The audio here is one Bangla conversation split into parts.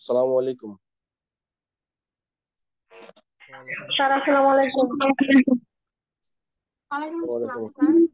আসসালামু আলাইকুম। ওয়ালাইকুম স্যার আসসালাম। আসসালামু আলাইকুম। ওয়ালাইকুম ওয়ালাইকুম আসসালাম স্যার। আসসালাম।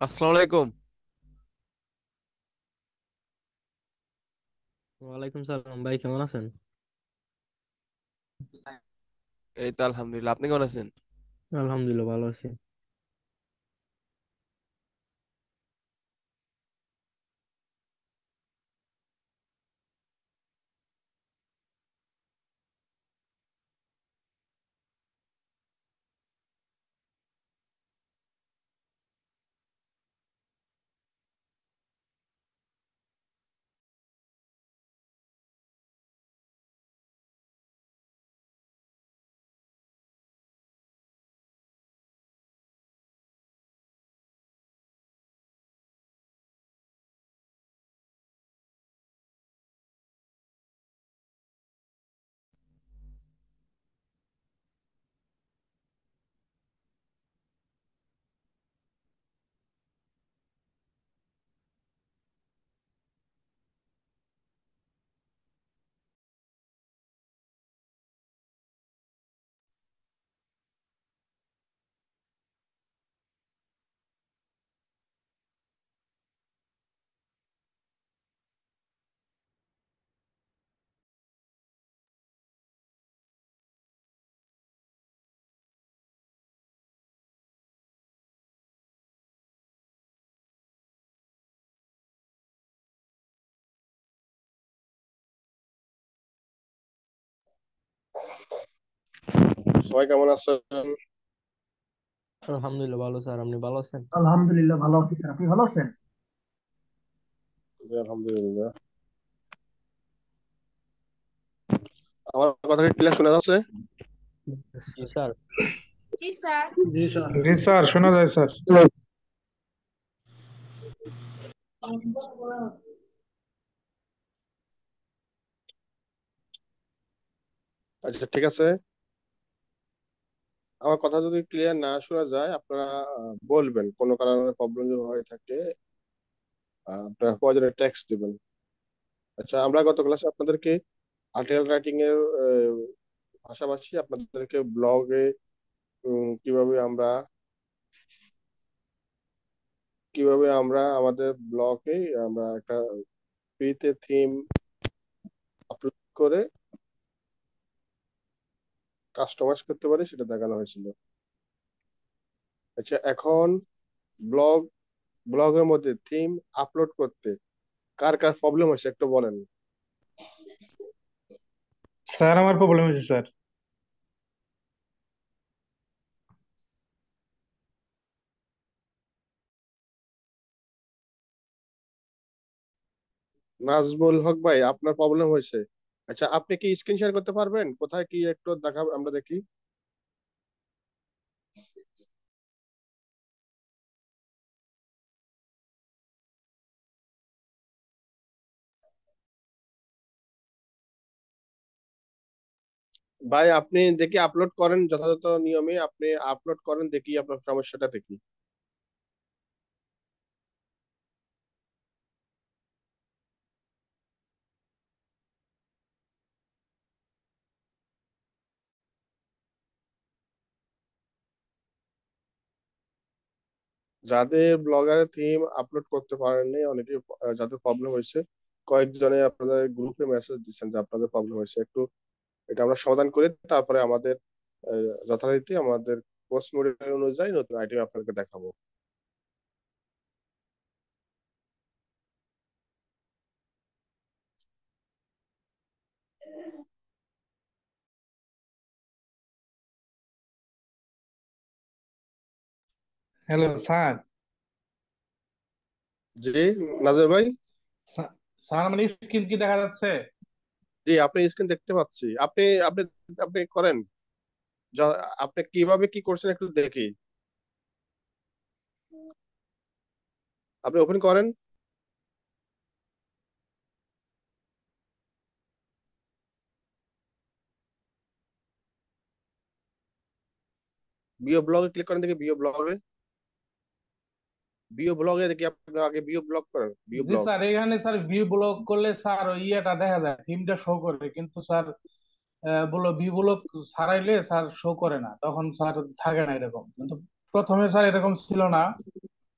আসসালামু আলাইকুম। ওয়ালাইকুম সালাম ভাই, কেমন আছেন? এই তো আলহামদুলিল্লাহ, আপনি কেমন আছেন? আলহামদুলিল্লাহ ভালো আছি। সবাই কেমন আছেন? আলহামদুলিল্লাহ ভালো স্যার, আপনি ভালো আছেন? আলহামদুলিল্লাহ ভালো আছি স্যার, আপনি ভালো আছেন? জি, আলহামদুলিল্লাহ। আমার কথা কি ক্লিয়ার শোনা যাচ্ছে? জি স্যার। জি স্যার। জি স্যার। জি স্যার, শোনা যায় স্যার। আচ্ছা, ঠিক আছে। আমার কথা যদি ক্লিয়ার না শোনা যায়, আপনারা বলবেন। কোনো কারণে প্রবলেম যদি হয়ে থাকে, আপনারা প্রয়োজনে টেক্সট দিবেন। আচ্ছা, আমরা গত ক্লাসে আপনাদেরকে আর্টিকেল রাইটিং এর পাশাপাশি আপনাদেরকে ব্লগে কিভাবে আমরা আমাদের ব্লগে আমরা একটা ফ্রিতে থিম আপলোড করে কাস্টমাইজ করতে পারি সেটা দেখানো হয়েছিল। আচ্ছা, এখন ব্লগ ব্লগের মধ্যে থিম আপলোড করতে কার কার প্রবলেম হয়েছে একটু বলেন। স্যার আমার প্রবলেম হয়েছে স্যার। নাজমুল হক ভাই, আপনার প্রবলেম হয়েছে। আচ্ছা, আপনি কি স্ক্রিন শেয়ার করতে পারবেন? কোথায় কি একটু দেখাবেন, আমরা দেখি। ভাই, আপনি দেখি আপলোড করেন, যথাযথ নিয়মে আপনি আপলোড করেন, দেখি আপনার সমস্যাটা দেখি। যাদের ব্লগারের থিম আপলোড করতে পারেননি, অনেকে যাদের প্রবলেম হয়েছে, কয়েকজনে আপনাদের গ্রুপে মেসেজ দিচ্ছেন যে আপনাদের প্রবলেম হয়েছে, একটু এটা আমরা সমাধান করে তারপরে আমাদের যথারীতি আমাদের কোর্স মডেল অনুযায়ী নতুন আইটেম আপনাদেরকে দেখাবো। Hello sir. জি নাজর ভাই। স্যার আমার স্ক্রিন কি দেখা যাচ্ছে? জি, আপনি স্ক্রিন দেখতে পাচ্ছি। আপনি আপনি আপনি করেন, আপনি কিভাবে কি করছেন একটু দেখি। আপনি ওপেন করেন। বিও ব্লগে ক্লিক করেন, দেখি বিও ব্লগে দেখি, আপনি আগে বিও ব্লগ করেন, বিও জি ব্লগ। স্যার, এখানে স্যার ভিউ ব্লক করলে স্যার ওই ইয়েটা দেখা যায়, থিমটা শো করে, কিন্তু স্যার বলো ভিউ ব্লক ছাড়াইলে স্যার শো করে না, তখন স্যার থাকে না এরকম। কিন্তু প্রথমে স্যার এরকম ছিল না,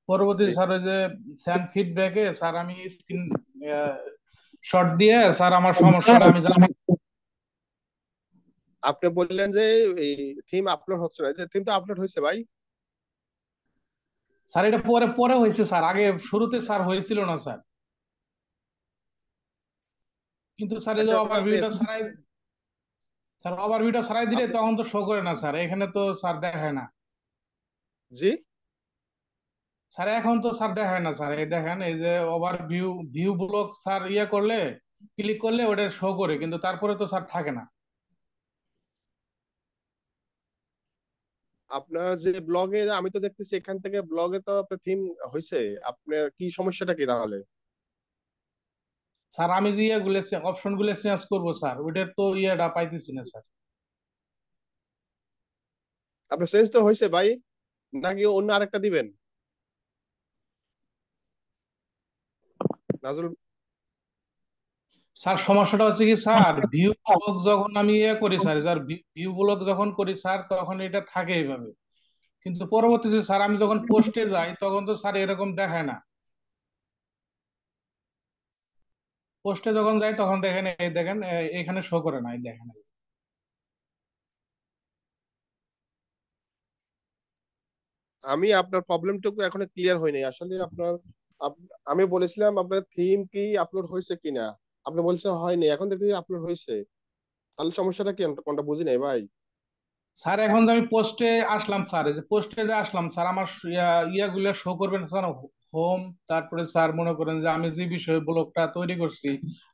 পরবর্তী জি, স্যার ওই যে স্যান ফিডব্যাকে স্যার আমি স্ক্রিন শট দিয়ে স্যার আমার সমস্যাটা আমি জানি। আপনি বললেন যে এই থিম আপলোড হচ্ছে না, যে থিম তো আপলোড হয়েছে ভাই। স্যার এটা পরে পরে হয়েছে স্যার, আগে শুরুতে স্যার হয়েছিল না স্যার। কিন্তু স্যার এই যে আচ্ছা ভাই, আপনি ওভারভিউটা ছাড়াই, স্যার ওভারভিউটা ছাড়াই দিলে তখন তো শো করে না স্যার, এখানে তো স্যার দেখায় না। জি, স্যার এখন তো স্যার দেখায় না স্যার, এই দেখেন এই যে ওভারভিউ ভিউ ব্লক স্যার ইয়ে করলে, ক্লিক করলে ওটা শো করে, কিন্তু তারপরে তো স্যার থাকে না। আপনার যে ব্লগে আমি তো দেখতেছি এখান থেকে ব্লগে তো আপনার থিম হয়েছে। আপনার কি সমস্যাটা কি তাহলে? স্যার আমি যে ইয়েগুলো অপশন গুলো চেঞ্জ করবো স্যার, ওইটার তো ইয়েটা পাইতেছি না স্যার। আপনার চেঞ্জ তো হয়েছে ভাই, নাকি অন্য আরেকটা দিবেন নাজরুল? স্যার সমস্যাটা হচ্ছে কি স্যার, ভিউ ব্লক যখন আমি ইয়ে করি স্যার, স্যার ভিউ ব্লক যখন করি স্যার তখন এটা থাকে এইভাবে, কিন্তু পরবর্তীতে স্যার আমি যখন পোস্টে যাই তখন তো স্যার এরকম দেখায় না। পোস্টে যখন যাই তখন দেখেন, এই দেখেন এখানে শো করে না, এই দেখেন। আমি আপনার প্রবলেমটুকু এখনো ক্লিয়ার হয়নি আসলে। আপনার আমি বলেছিলাম আপনার থিম কি আপলোড হয়েছে কিনা, আপনি বলছেন হয়নি, এখন দেখছি আপলোড হয়েছে। তাহলে সমস্যাটা কি কোনটা বুঝি নাই ভাই। স্যার এখন যে আমি পোস্টে আসলাম স্যার, এই যে পোস্টে যে আসলাম স্যার, আমার ইয়াগুলো শো করবেন স্যার, হোম, তারপরে স্যার মনে করেন যে আমি যে বিষয় ব্লগটা তৈরি করছি,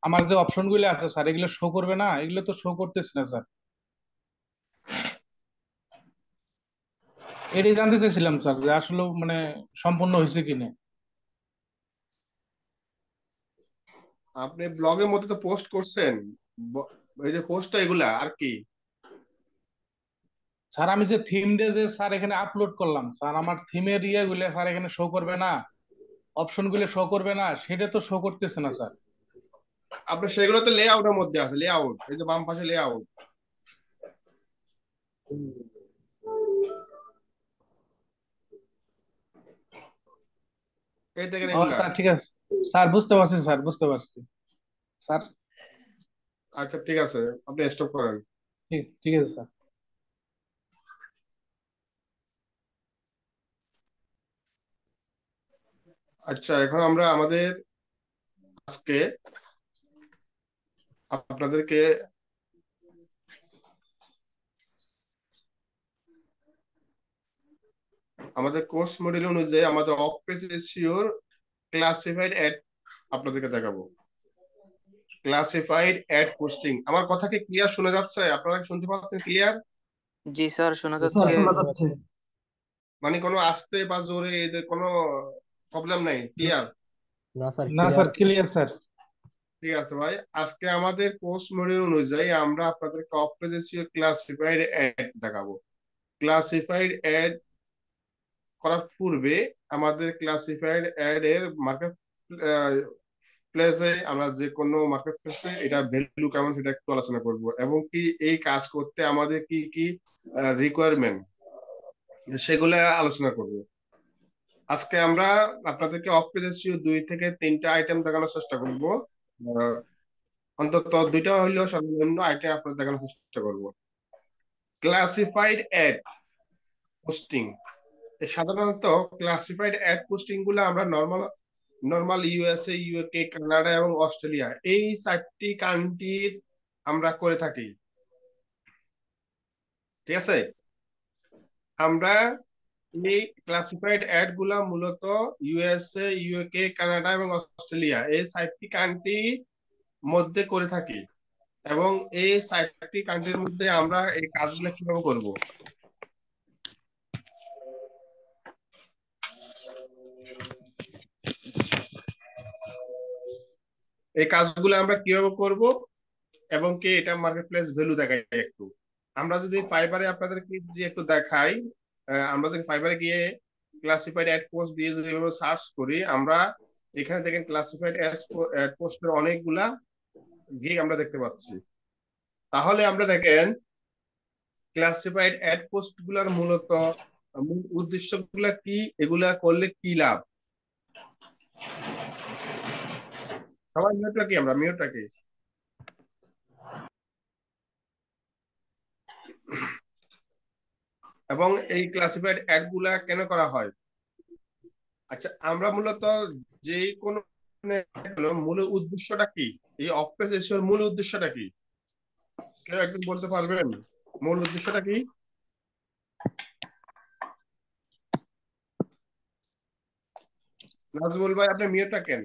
আমার যে অপশন গুলো আছে স্যার, এগুলো শো করবে না, এগুলো তো শো করতেছে না স্যার। এটাই জানতে চাইছিলাম স্যার যে আসলে মানে সম্পূর্ণ হয়েছে কিনা। আপনি ব্লগের মধ্যে তো পোস্ট করছেন, এই যে পোস্টটা এগুলা আর কি? স্যার আমি যে থিম দিয়ে যে স্যার এখানে আপলোড করলাম স্যার, আমার থিমের ইয়েগুলো স্যার এখানে শো করবে না, অপশন গুলো শো করবে না, সেটা তো শো করতেছে না স্যার। আপনার সেগুলো তো লেআউটের মধ্যে আছে, লেআউট, এই যে বাম পাশে লেআউট, এই দেখেন ও এগুলা। স্যার ঠিক আছে স্যার, বুঝতে পারছি স্যার, বুঝতে পারছি স্যার। আচ্ছা ঠিক আছে, আপনি স্টপ করেন। ঠিক ঠিক আছে স্যার। আচ্ছা, এখন আমরা আমাদের আজকে আপনাদেরকে আমাদের কোর্স মডেল অনুযায়ী আমাদের অফ পেজ এসইওর ক্লাসিফাইড অ্যাড আপনাদেরকে দেখাবো। ক্লাসিফাইড অ্যাড পোস্টিং, আমার কথা কি ক্লিয়ার শোনা যাচ্ছে? আপনারা কি শুনতে পাচ্ছেন ক্লিয়ার? জি স্যার, শোনা জি স্যার যাচ্ছে। শোনা যাচ্ছে। মানে কোনো আস্তে বা জোরে এদের কোনো প্রবলেম নাই, ক্লিয়ার? না স্যার, না ক্লিয়ার। Sir, clear sir. ঠিক আছে ভাই, আজকে আমাদের কোর্স মডেল অনুযায়ী আমরা আপনাদেরকে of page SEO classified ad দেখাবো। ক্লাসিফাইড অ্যাড করার পূর্বে আমাদের ক্লাসিফাইড অ্যাড এর মার্কেট প্লেসে, আমরা যে কোনো মার্কেট প্লেসে এটা ভ্যালু কেমন সেটা একটু আলোচনা করব, এবং কি এই কাজ করতে আমাদের কি কি রিকোয়ারমেন্ট সেগুলো আলোচনা করব। আজকে আমরা আপনাদেরকে অফ পেজ এসইও 2 থেকে 3টা আইটেম দেখানোর চেষ্টা করব। আহ, অন্তত 2টা হইলেও সর্বনিম্ন আইটেম আপনাদের দেখানোর চেষ্টা করব। ক্লাসিফাইড অ্যাড পোস্টিং, সাধারণত ক্লাসিফাইড অ্যাড পোস্টিং গুলো আমরা normal normal USA, UK, Canada এবং অস্ট্রেলিয়া, এই 4টি কান্ট্রির আমরা করে থাকি। ঠিক আছে, আমরা এই ক্লাসিফাইড অ্যাড গুলা মূলত ইউএসএ, ইউকে, কানাডা এবং অস্ট্রেলিয়া, এই 4টি কান্ট্রি মধ্যে করে থাকি। এবং এই 4টি কান্ট্রির মধ্যে আমরা এই কাজগুলো কিভাবে করব, এই কাজগুলো আমরা কিভাবে করব, এবং কি এটা মার্কেট প্লেস ভ্যালু দেখাই একটু। আমরা যদি ফাইবারে আপনাদেরকে যে একটু দেখাই, আমরা যদি ফাইবারে গিয়ে ক্লাসিফাইড অ্যাড পোস্ট দিয়ে যদি সার্চ করি, আমরা এখানে দেখেন ক্লাসিফাইড অ্যাড পোস্টের অনেকগুলা গিগ আমরা দেখতে পাচ্ছি। তাহলে আমরা দেখেন ক্লাসিফাইড অ্যাড পোস্ট গুলার মূলত মূল উদ্দেশ্য গুলা কি, এগুলা করলে কি লাভ। সবাই মিউটটা কি, আমরা মিউটটা কি, এবং এই ক্লাসিফাইড অ্যাড গুলা কেন করা হয়। আচ্ছা, আমরা মূলত যে কোনো মূল উদ্দেশ্যটা কি, এই অফ পেজ এসইওর মূল উদ্দেশ্যটা কি, কেউ একজন বলতে পারবেন মূল উদ্দেশ্যটা কি? নাজমুল ভাই আপনি মিউটটা কেন,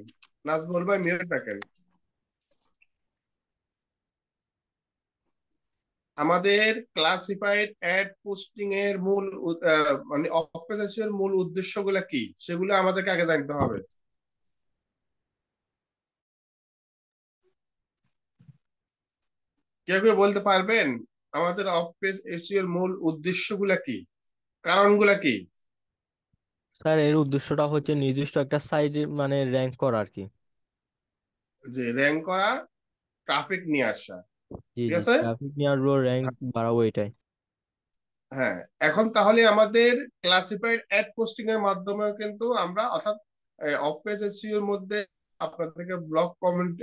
নাজমুল ভাই মিউটটা কেন। আমাদের ক্লাসিফাইড অ্যাড পোস্টিং এর মানে অফ পেজ এসইওর মূল উদ্দেশ্যগুলো কি, সেগুলো আমাদেরকে আগে জানতে হবে। কেউ কেউ বলতে পারবেন আমাদের অফ পেজ এসইওর মূল উদ্দেশ্যগুলো কি, কারণগুলো কি? স্যার, এর উদ্দেশ্যটা হচ্ছে নির্দিষ্ট একটা সাইটে মানে র্যাঙ্ক করা আর কি। যে র্যাঙ্ক করা, ট্রাফিক নিয়ে আসা। জি ঠিক জি, আছে, ট্রাফিক নিয়ে আসবো, র্যাঙ্ক বাড়াবো, এটাই। হ্যাঁ। এখন তাহলে আমাদের ক্লাসিফাইড অ্যাড পোস্টিং এর মাধ্যমে কিন্তু আমরা, অর্থাৎ অফ পেজ এসইও এর মধ্যে আপনাদেরকে ব্লগ কমেন্ট,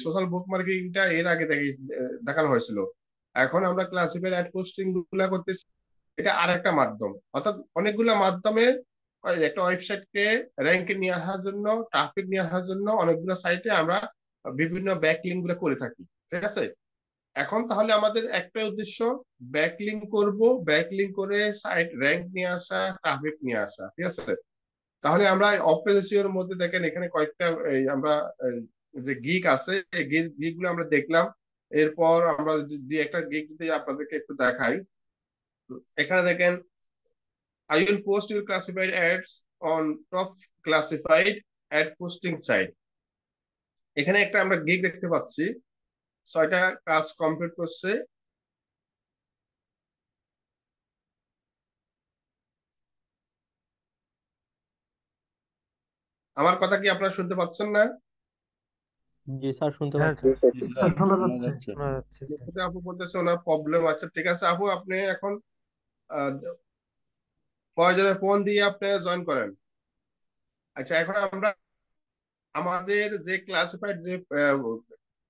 সোশ্যাল বুক মার্কেটিংটা এর আগে দেখানো হয়েছিল। এখন আমরা ক্লাসিফাইড অ্যাড পোস্টিং গুলা করতেছি, এটা আরেকটা মাধ্যম। অর্থাৎ অনেকগুলা মাধ্যমে একটা ওয়েবসাইটকে র্যাঙ্কে নিয়ে আসার জন্য, ট্রাফিক নিয়ে আসার জন্য অনেকগুলো সাইটে আমরা বিভিন্ন ব্যাকলিঙ্ক গুলো করে থাকি। ঠিক আছে, এখন তাহলে আমাদের একটাই উদ্দেশ্য, ব্যাকলিঙ্ক করব, ব্যাকলিঙ্ক করে সাইট র্যাঙ্ক নিয়ে আসা, ট্রাফিক নিয়ে আসা। ঠিক আছে, তাহলে আমরা অফ পেজ এসইও এর মধ্যে দেখেন এখানে কয়েকটা আমরা এই যে গিগ আছে, এই গিগ গুলো আমরা দেখলাম। এরপর আমরা যদি একটা গিগ যদি আপনাদেরকে একটু দেখাই, এখানে দেখেন I will post your classified ads on top classified ad posting site. এখানে একটা আমরা গিগ দেখতে পাচ্ছি, 6টা কাজ কমপ্লিট করছে। আমার কথা কি আপনারা শুনতে পাচ্ছেন না? জি স্যার, শুনতে হ্যাঁ পাচ্ছি। স্যার, জি স্যার স্যার, শোনা শোনা যাচ্ছে। যাচ্ছে। শোনা যাচ্ছে স্যার। যেটাতে আপু বলতেছে ওনার প্রবলেম আছে। ঠিক আছে আপু, আপনি এখন আহ, প্রয়োজনে ফোন দিয়ে আপনি জয়েন করেন। আচ্ছা, এখন আমরা আমাদের যে ক্লাসিফাইড যে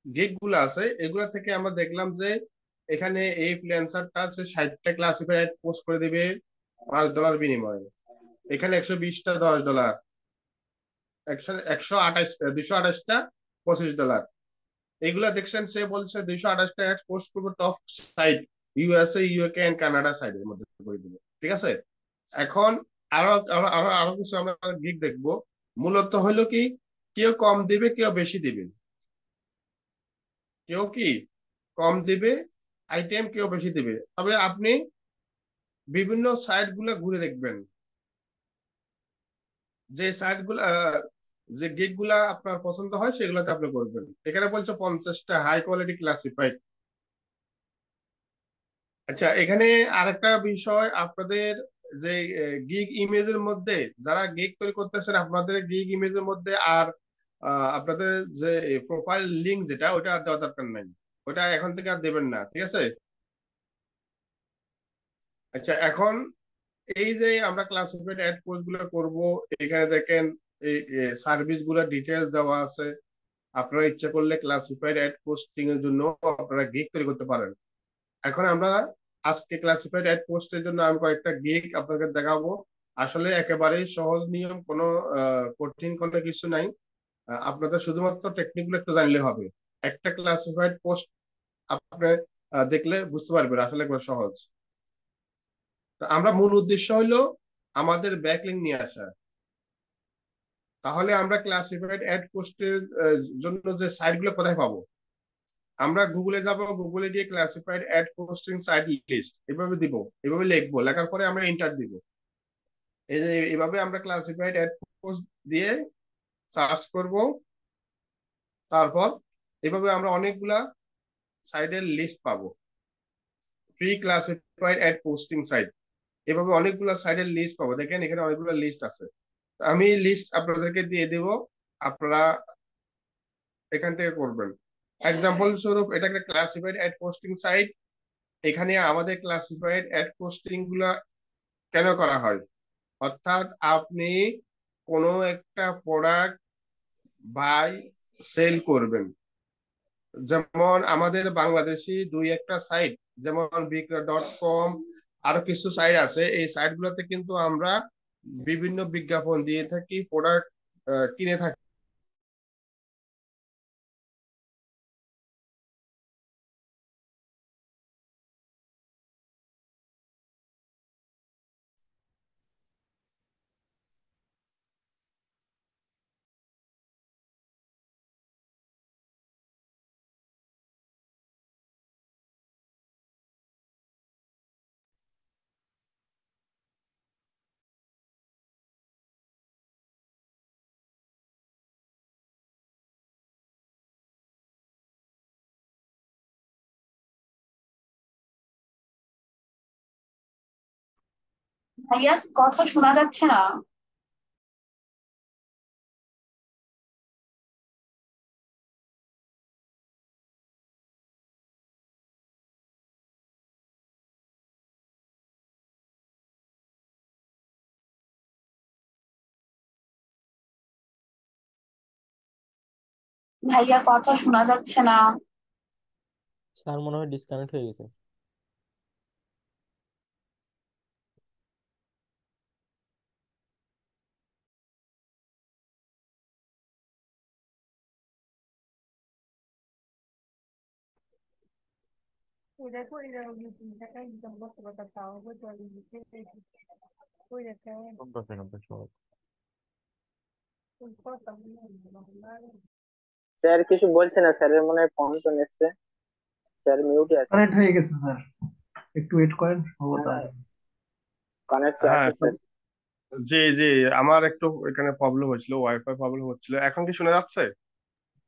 গিগ গুলো আছে, এগুলা থেকে আমরা দেখলাম যে এখানে এই ফ্রিল্যান্সারটা 60টা ক্লাসিফাইড পোস্ট করে দিবে $5 বিনিময়ে। এখানে 120টা $10, 128 228টা $25। এগুলা দেখছেন, সে বলছে 228টা অ্যাড পোস্ট করবো top site USA, UK and Canada সাইডের মধ্যে করে দিবো, ঠিক আছে। এখন আরো আরো আরো আরো কিছু আমরা গিগ দেখবো। মূলত হলো কি, কেউ কম দিবে, কেউ বেশি দিবে। কেউ কি কম দিবে আইটেম, কেউ বেশি দিবে। তবে আপনি বিভিন্ন সাইট গুলা ঘুরে দেখবেন, যে সাইট গুলা যে গিগ গুলা আপনার পছন্দ হয় সেগুলোতে আপনি করবেন। এখানে বলছে 50টা হাই কোয়ালিটি ক্লাসিফাইড। আচ্ছা, এখানে আরেকটা বিষয় আপনাদের, যে গিগ ইমেজের মধ্যে যারা গিগ তৈরি করতেছেন, আপনাদের গিগ ইমেজের মধ্যে আর আপনাদের যে প্রোফাইল লিংক যেটা, ওটা আর দেওয়া দরকার নাই। ওটা এখন থেকে আর দেবেন না, ঠিক আছে। আচ্ছা, এখন এই যে আমরা ক্লাসিফাইড অ্যাড পোস্ট গুলো করবো, এখানে দেখেন এই সার্ভিস গুলো ডিটেলস দেওয়া আছে। আপনারা ইচ্ছা করলে ক্লাসিফাইড অ্যাড পোস্টিং এর জন্য আপনারা গিগ তৈরি করতে পারেন। এখন আমরা আজকে ক্লাসিফাইড অ্যাড পোস্টের জন্য আমি কয়েকটা গিগ আপনাকে দেখাবো। আসলে একেবারেই সহজ নিয়ম, কোনো কঠিন কোনো কিছু নাই। আপনাদের শুধুমাত্র টেকনিক গুলো একটু জানলে হবে। একটা ক্লাসিফাইড পোস্ট আপনি দেখলে বুঝতে পারবেন আসলে একবার সহজ। তো আমরা মূল উদ্দেশ্য হলো আমাদের ব্যাকলিংক নিয়ে আসা। তাহলে আমরা ক্লাসিফাইড অ্যাড পোস্টের জন্য যে সাইট গুলো কোথায় পাবো? আমরা গুগলে যাব, গুগলে গিয়ে classified ad posting site list এভাবে দিব, এভাবে লিখবো, লেখার পরে আমরা এন্টার দিব। এই যে এভাবে আমরা ক্লাসিফাইড অ্যাড পোস্ট দিয়ে সার্চ করব। তারপর এভাবে আমরা অনেকগুলা সাইটের লিস্ট পাবো, free classified ad posting site. এভাবে অনেকগুলা সাইটের লিস্ট পাবো। দেখেন এখানে অনেকগুলো লিস্ট আছে, আমি লিস্ট আপনাদেরকে দিয়ে দেব, আপনারা এখান থেকে করবেন। এক্সাম্পল স্বরূপ এটা একটা ক্লাসিফাইড অ্যাড পোস্টিং সাইট। এখানে আমাদের ক্লাসিফাইড অ্যাড পোস্টিং গুলা কেন করা হয়, অর্থাৎ আপনি কোনো একটা প্রোডাক্ট বাই সেল করবেন। যেমন আমাদের বাংলাদেশি দুই একটা সাইট, যেমন বিক্রয়.com, আরো কিছু সাইট আছে। এই সাইট গুলোতে কিন্তু আমরা বিভিন্ন বিজ্ঞাপন দিয়ে থাকি, প্রোডাক্ট কিনে থাকি। ভাইয়া কথা শোনা যাচ্ছে না। ভাইয়া কথা শোনা যাচ্ছে না। স্যার মনে হয় ডিসকানেক্ট হয়ে গেছে। স্যার কিছু বলছে না, স্যারের মনে হয় ফোন টোন এসছে, স্যার মিউটে আছে। কানেক্ট হয়ে গেছে স্যার, একটু ওয়েট করেন, হবো হ্যাঁ, তাহলে। কানেক্ট হ্যাঁ, আছে স্যার। জি জি, আমার একটু এখানে প্রবলেম হচ্ছিল, ওয়াইফাই প্রবলেম হচ্ছিল। এখন কি শোনা যাচ্ছে?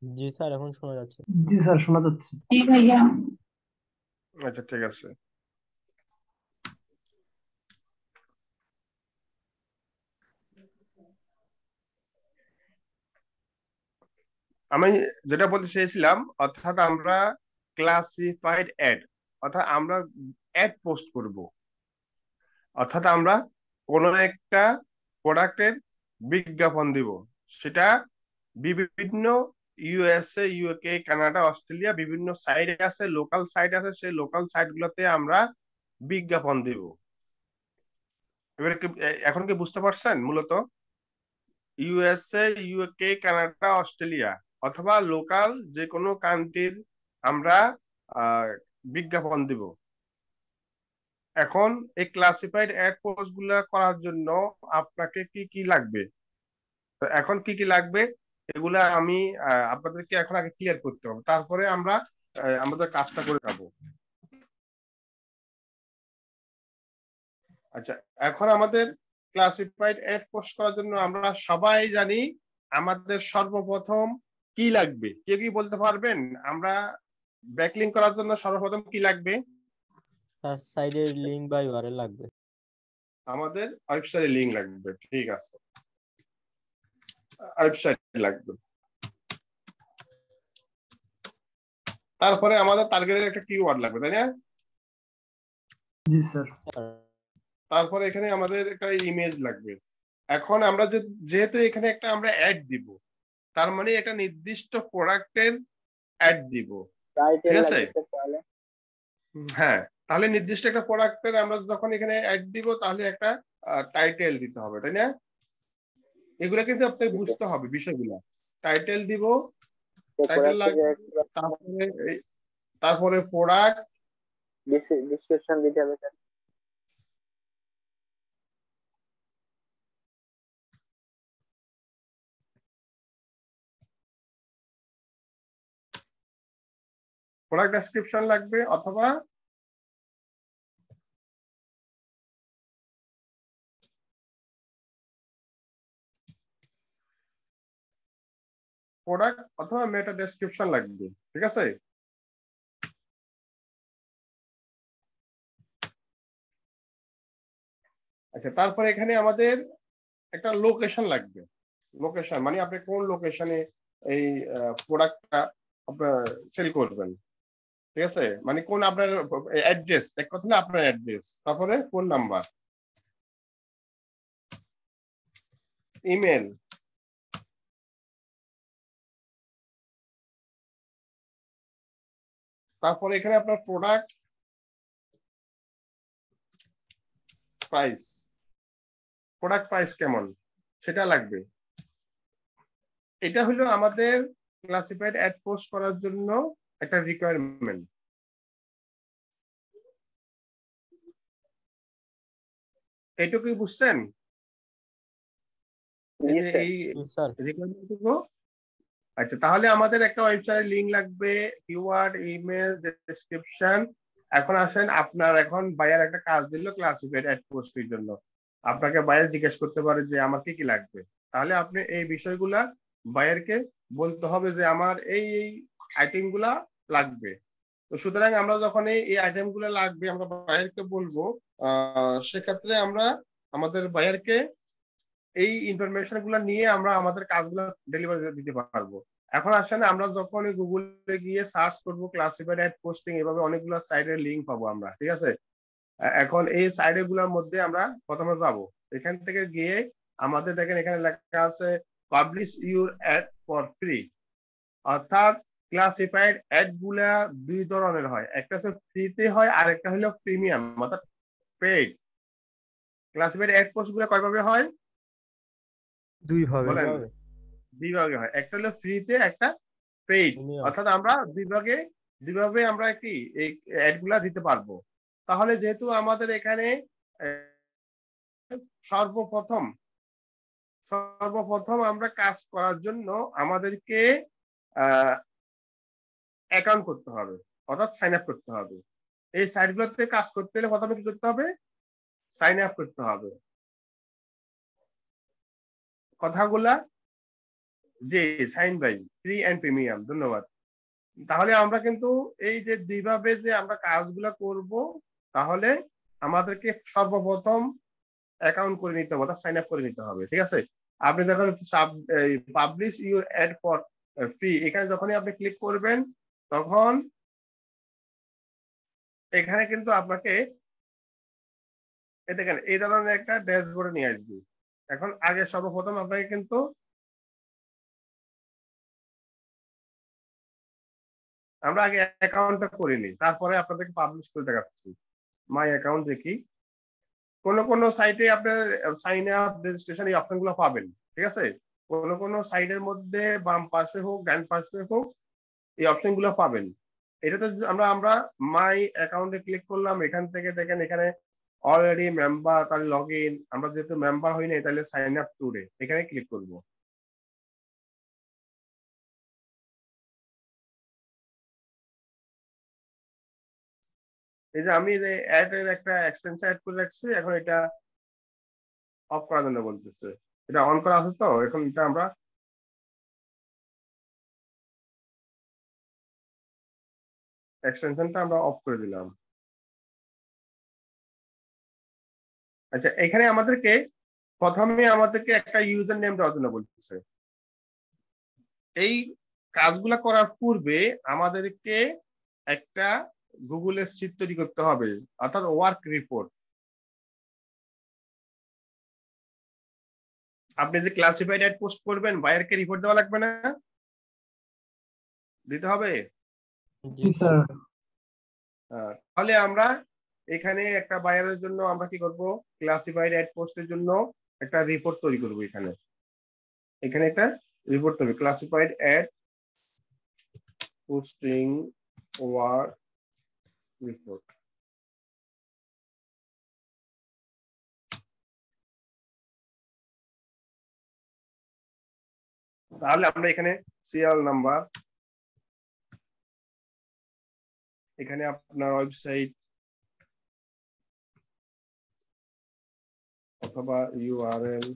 জি স্যার, এখন শোনা যাচ্ছে। জি স্যার, শোনা যাচ্ছে। জি ভাইয়া। আচ্ছা, ঠিক আছে। আমি যেটা বলতে চেয়েছিলাম, অর্থাৎ আমরা ক্লাসিফাইড অ্যাড, অর্থাৎ আমরা অ্যাড পোস্ট করব। অর্থাৎ আমরা কোন একটা প্রোডাক্টের বিজ্ঞাপন দিব, সেটা বিভিন্ন ইউএসএ, ইউকে, কানাডা, অস্ট্রেলিয়া বিভিন্ন সাইট আছে, লোকাল সাইট আছে, সেই লোকাল সাইট গুলোতে আমরা বিজ্ঞাপন দিব। এবারে কি এখন কি বুঝতে পারছেন মূলত ইউএসএ, ইউকে, কানাডা, অস্ট্রেলিয়া অথবা লোকাল যে কোনো কান্ট্রির আমরা বিজ্ঞাপন দিব। এখন এই ক্লাসিফাইড অ্যাড পোস্ট গুলা করার জন্য আপনাকে কি কি লাগবে, তো এখন কি কি লাগবে এগুলা আমি আপনাদেরকে এখন আগে ক্লিয়ার করতে হবে, তারপরে আমরা আমাদের কাজটা করে যাবো। আচ্ছা, এখন আমাদের ক্লাসিফাইড অ্যাড পোস্ট করার জন্য আমরা সবাই জানি আমাদের সর্বপ্রথম কি লাগবে, কে কি বলতে পারবেন? আমরা ব্যাকলিংক করার জন্য সর্বপ্রথম কি লাগবে? তার সাইডে লিংক বা ইউআরএল লাগবে। আমাদের ওয়েবসাইটে লিংক লাগবে, ঠিক আছে, ওয়েবসাইট লাগবে। তারপরে আমাদের টার্গেটের একটা কিওয়ার্ড লাগবে, তাই না? জি স্যার। তারপরে এখানে আমাদের একটা ইমেজ লাগবে। এখন আমরা যেহেতু এখানে একটা আমরা অ্যাড দিব, তার মানে একটা নির্দিষ্ট প্রোডাক্টের অ্যাড দিব, টাইটেল ঠিক আছে? লাগবে তাহলে। হ্যাঁ, তাহলে নির্দিষ্ট একটা প্রোডাক্টের আমরা যখন এখানে অ্যাড দিব তাহলে একটা টাইটেল দিতে হবে, তাই না? এগুলো কিন্তু আপনাকে বুঝতে হবে বিষয়গুলো। টাইটেল দিব, তো টাইটেল লাগবে, তারপরে প্রোডাক্ট, ডিসক্রিপশন দিতে হবে স্যার। প্রোডাক্ট ডেসক্রিপশন লাগবে, অথবা প্রোডাক্ট অথবা মেটা ডেসক্রিপশন লাগবে, ঠিক আছে? আচ্ছা, তারপরে এখানে আমাদের একটা লোকেশন লাগবে। লোকেশন মানে আপনি কোন লোকেশনে এই প্রোডাক্টটা আপনার সেল করবেন, ঠিক আছে? মানে কোন আপনার অ্যাড্রেস, এক কথা না আপনার অ্যাড্রেস, তারপরে ফোন নাম্বার, ইমেল, তারপরে এখানে আপনার প্রোডাক্ট প্রাইস, প্রোডাক্ট প্রাইস কেমন সেটা লাগবে। এটা হলো আমাদের ক্লাসিফাইড অ্যাড পোস্ট করার জন্য একটা রিকোয়ারমেন্ট। এইটুকু বুঝছেন? এই স্যার রিকোয়ারমেন্টটুকু। আচ্ছা, তাহলে আমাদের একটা ওয়েবসাইটের লিংক লাগবে, কিওয়ার্ড, ইমেল, ডেসক্রিপশন। এখন আসেন, আপনার এখন বায়ার একটা কাজ দিল ক্লাসিফাইড অ্যাড পোস্টের জন্য, আপনাকে বায়ার জিজ্ঞেস করতে পারে যে আমার কি কি লাগবে, তাহলে আপনি এই বিষয়গুলা বায়ারকে বলতে হবে যে আমার এই এই আইটেম গুলা লাগবে। তো সুতরাং আমরা যখন এই আইটেম গুলা লাগবে আমরা বায়ারকে বলবো, সেক্ষেত্রে আমরা আমাদের বায়ারকে এই ইনফরমেশন গুলা নিয়ে আমরা আমাদের কাজগুলো ডেলিভারি দিতে পারবো। এখন আসেন, আমরা যখন গুগলে গিয়ে সার্চ করব ক্লাসিফাইড অ্যাড পোস্টিং, এভাবে অনেকগুলো সাইটের লিংক পাবো আমরা, ঠিক আছে? এখন এই সাইট গুলোর মধ্যে আমরা প্রথমে যাবো, এখান থেকে গিয়ে আমাদের দেখেন এখানে লেখা আছে publish your add for free, অর্থাৎ ক্লাসিফাইড অ্যাড গুলা দুই ধরনের হয়, একটা হচ্ছে ফ্রিতে হয় আর একটা হলো প্রিমিয়াম অর্থাৎ পেইড। ক্লাসিফাইড অ্যাড পোস্ট গুলো কয় ভাবে হয়? দুই ভাবে বলেন। দুই ভাগে হয়, একটা হলো ফ্রিতে, একটা পেইড, অর্থাৎ আমরা দুইভাবে আমরা কি এই অ্যাড গুলা দিতে পারবো। তাহলে যেহেতু আমাদের এখানে সর্বপ্রথম আমরা কাজ করার জন্য আমাদেরকে অ্যাকাউন্ট করতে হবে, অর্থাৎ সাইন আপ করতে হবে। এই সাইটগুলোতে কাজ করতে হলে প্রথমে কি করতে হবে? সাইন আপ করতে হবে। কথাগুলা যে sign by free and premium, ধন্যবাদ। তাহলে আমরা কিন্তু এই যে দুইভাবে যে আমরা কাজগুলা করব, তাহলে আমাদেরকে সর্বপ্রথম অ্যাকাউন্ট করে নিতে হবে, সাইন আপ করে নিতে হবে, ঠিক আছে? আপনি যখন publish your add for free, এখানে যখনই আপনি ক্লিক করবেন তখন এখানে কিন্তু আপনাকে দেখেন এই ধরনের একটা ড্যাশবোর্ডে নিয়ে আসবে। এখন আগে সর্বপ্রথম আপনাকে কিন্তু আমরা আগে অ্যাকাউন্টটা করে নিই, তারপরে আপনাদেরকে পাবলিশ করে দেখাচ্ছি। মাই অ্যাকাউন্ট দেখি, কোন সাইটে আপনার সাইন আপ, রেজিস্ট্রেশন এই অপশন গুলো পাবেন, ঠিক আছে? কোনো কোনো সাইডের মধ্যে বাম পাশে হোক ডান পাশে হোক এই অপশন গুলো পাবেন। এটাতে আমরা আমরা মাই অ্যাকাউন্টে ক্লিক করলাম, এখান থেকে দেখেন এখানে অলরেডি মেম্বার, তাহলে লগ ইন, আমরা যেহেতু মেম্বার হই নাই তাহলে সাইন আপ টুডে এখানে ক্লিক করব। এই যে আমি যে অ্যাড এর একটা এক্সটেনশন অ্যাড করে রাখছি, এখন এটা অফ করার জন্য বলতেছে। এটা অন করা আছে তো, এখন এটা আমরা এক্সটেনশনটা আমরা অফ করে দিলাম। আচ্ছা, এখানে আমাদেরকে প্রথমে আমাদেরকে একটা ইউজার নেম দেওয়ার জন্য বলতেছে। এই কাজগুলা করার পূর্বে আমাদেরকে একটা গুগলের শীট তৈরি করতে হবে, অর্থাৎ ওয়ার্ক রিপোর্ট। আপনি যে ক্লাসিফাইড অ্যাড পোস্ট করবেন, বায়ারকে রিপোর্ট দেওয়া লাগবে না? দিতে হবে। জি জি স্যার। স্যার। তাহলে আমরা এখানে একটা বায়ারের জন্য আমরা কি করব, ক্লাসিফাইড অ্যাড পোস্টের জন্য একটা রিপোর্ট তৈরি করব। এখানে এখানে একটা রিপোর্ট তৈরি, classified ad posting work report. তাহলে আমরা এখানে সিরিয়াল নাম্বার, এখানে আপনার ওয়েবসাইট অথবা ইউআরএল,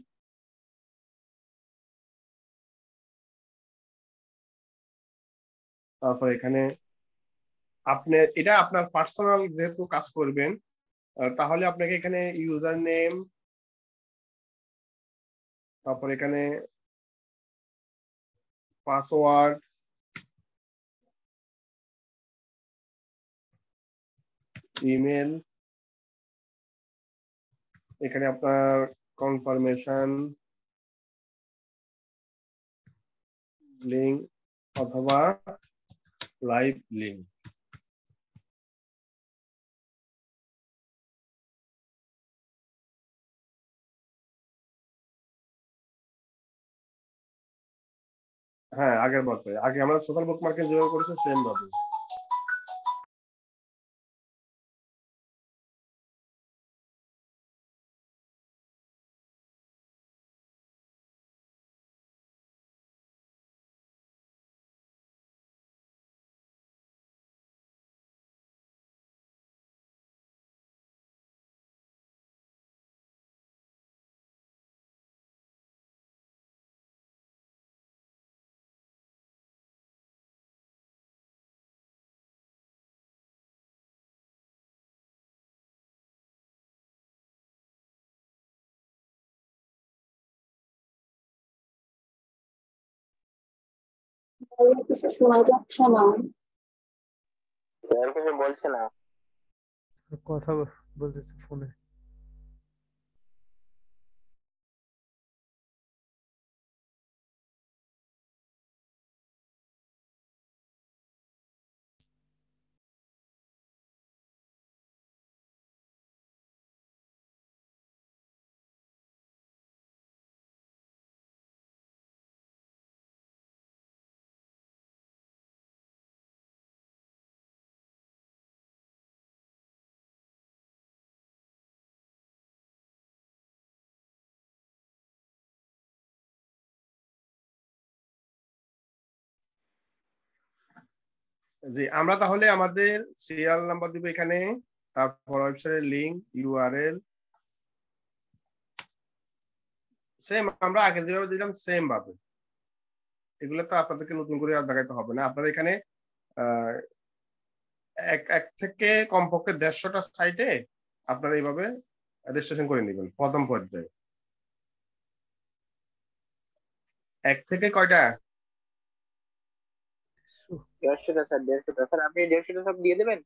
তারপর এখানে আপনি এটা আপনার পার্সোনাল যেহেতু কাজ করবেন, তাহলে আপনাকে এখানে ইউজার নেম, তারপর এখানে পাসওয়ার্ড, ইমেল, এখানে আপনার কনফার্মেশন লিঙ্ক অথবা লাইভ লিঙ্ক। হ্যাঁ, আগের মতো আগে আমরা সোশ্যাল বুক মার্কেট যেভাবে করেছি সেম ভাবে। ভাইয়া কিছু শোনা যাচ্ছে না। স্যার কিছু বলছে না। কথা বলতেছে ফোনে। জি, আমরা তাহলে আমাদের সিরিয়াল নাম্বার দিব এখানে, তারপর ওয়েবসাইটের লিংক, ইউআরএল সেম আমরা আগে যেভাবে দিলাম সেম ভাবে। এগুলো তো আপনাদেরকে নতুন করে আর দেখাইতে হবে না। আপনারা এখানে এক থেকে কমপক্ষে 150টা সাইটে আপনারা এইভাবে রেজিস্ট্রেশন করে নেবেন প্রথম পর্যায়ে। এক থেকে কয়টা? 150টা স্যার, 150টা স্যার, আপনি 150টা সব দিয়ে দেবেন।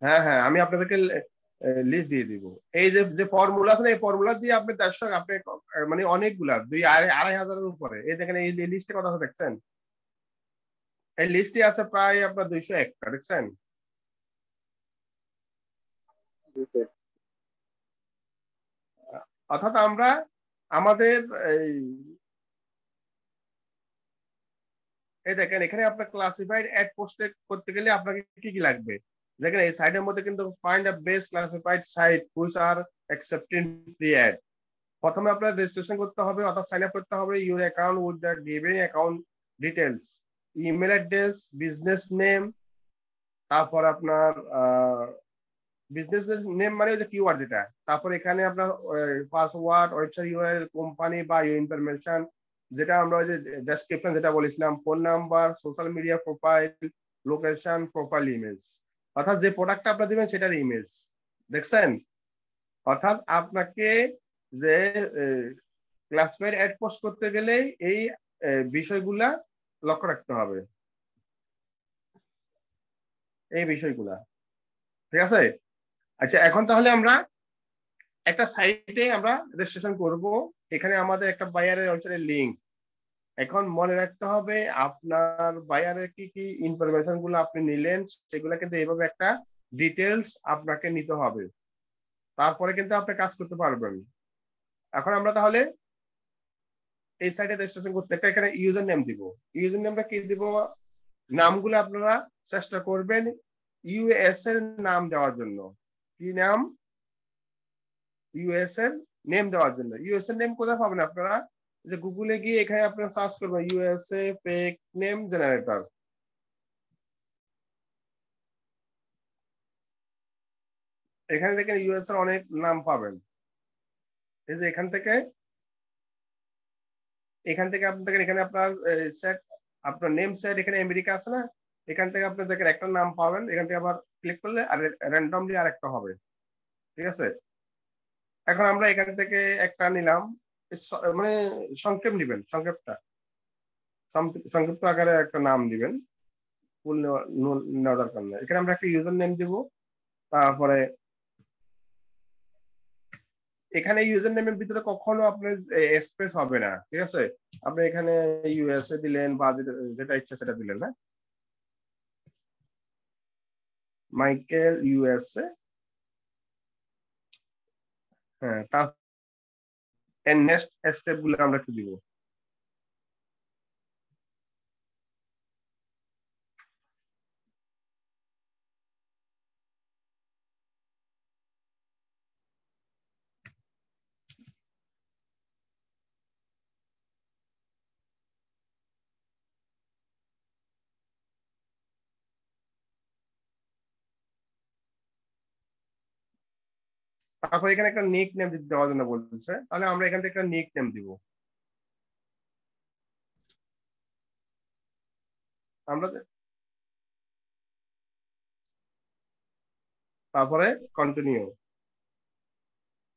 হ্যাঁ হ্যাঁ, আমি আপনাদেরকে লিস্ট দিয়ে দিব। এই যে যে ফর্মুলা আছে না, এই ফর্মুলা দিয়ে আপনি 150 আপনি মানে অনেকগুলা 2-2,500-এর উপরে। এই দেখেন এই যে লিস্টে কথা দেখছেন, এই লিস্টে আছে প্রায় আপনার 201টা, দেখছেন? জি স্যার। অর্থাৎ আমরা আমাদের এই এই দেখেন এখানে আপনার ক্লাসিফাইড অ্যাড পোস্ট করতে গেলে আপনাকে কি কি লাগবে, দেখেন এই সাইটের মধ্যে কিন্তু find a best classified site which are accepting free ad. প্রথমে আপনার রেজিস্ট্রেশন করতে হবে অর্থাৎ সাইন আপ করতে হবে your account with the given account details, email address, business name, তারপর আপনার বিজনেস নেম মানে যে কিওয়ার্ড যেটা, তারপর এখানে আপনার পাসওয়ার্ড, ওয়েবসাইট ইউআরএল, কোম্পানি বা ইউর ইনফরমেশন যেটা আমরা ওই যে ডেসক্রিপশন যেটা বলেছিলাম, phone number, social media profile, location, profile image, অর্থাৎ যে প্রোডাক্টটা আপনার দিবেন সেটার ইমেজ। দেখছেন, অর্থাৎ আপনাকে যে ক্লাসিফাইড অ্যাড পোস্ট করতে গেলে এই বিষয়গুলা লক্ষ্য রাখতে হবে, এই বিষয়গুলা। ঠিক আছে, আচ্ছা এখন তাহলে আমরা একটা সাইটে আমরা রেজিস্ট্রেশন করব। এখানে আমাদের একটা বায়ারের ওয়েবসাইটের লিংক। এখন মনে রাখতে হবে আপনার বায়ারের কি কি ইনফরমেশন গুলো আপনি নিলেন সেগুলো কিন্তু এইভাবে একটা ডিটেলস আপনাকে নিতে হবে, তারপরে কিন্তু আপনি কাজ করতে পারবেন। এখন আমরা তাহলে এই সাইটে রেজিস্ট্রেশন করতে একটা এখানে ইউজার নেম দিব। ইউজার নেমটা কি দিব, নামগুলো আপনারা চেষ্টা করবেন ইউএস এর নাম দেওয়ার জন্য। কি নাম, ইউএস এর নেম দেওয়ার জন্য। ইউএস এর নেম কোথায় পাবেন আপনারা, যে গুগলে গিয়ে এখানে আপনারা সার্চ করবেন ইউএসএ ফেক নেম জেনারেটর। এখানে দেখেন ইউএস এর অনেক নাম পাবেন। এই যে এখান থেকে আপনি দেখেন এখানে আপনার সেট, আপনার নেম সেট এখানে আমেরিকা আছে না, এখান থেকে আপনি দেখেন একটা নাম পাবেন, এখান থেকে আবার ক্লিক করলে আর র্যান্ডমলি আরেকটা হবে। ঠিক আছে, এখন আমরা এখান থেকে একটা নিলাম, মানে সংক্ষেপ নিবেন, সংক্ষিপ্ত আকারে একটা নাম দিবেন, ফুল নেওয়া দরকার নেই। এখানে আমরা একটা ইউজার নেম দিব, তারপরে এখানে ইউজার নেমের ভিতরে কখনো আপনার স্পেস হবে না। ঠিক আছে, আপনি এখানে ইউএসএ দিলেন বা যেটা ইচ্ছা সেটা দিলেন না, মাইকেল ইউএসএ। হ্যাঁ, তার নেক্সট স্টেপ গুলো আমরা একটু দিব। তারপর এখানে একটা নিক নেম দেওয়ার জন্য বলছে, তাহলে আমরা এখান থেকে একটা নিক নেম দিব। আমরা তারপরে কন্টিনিউ।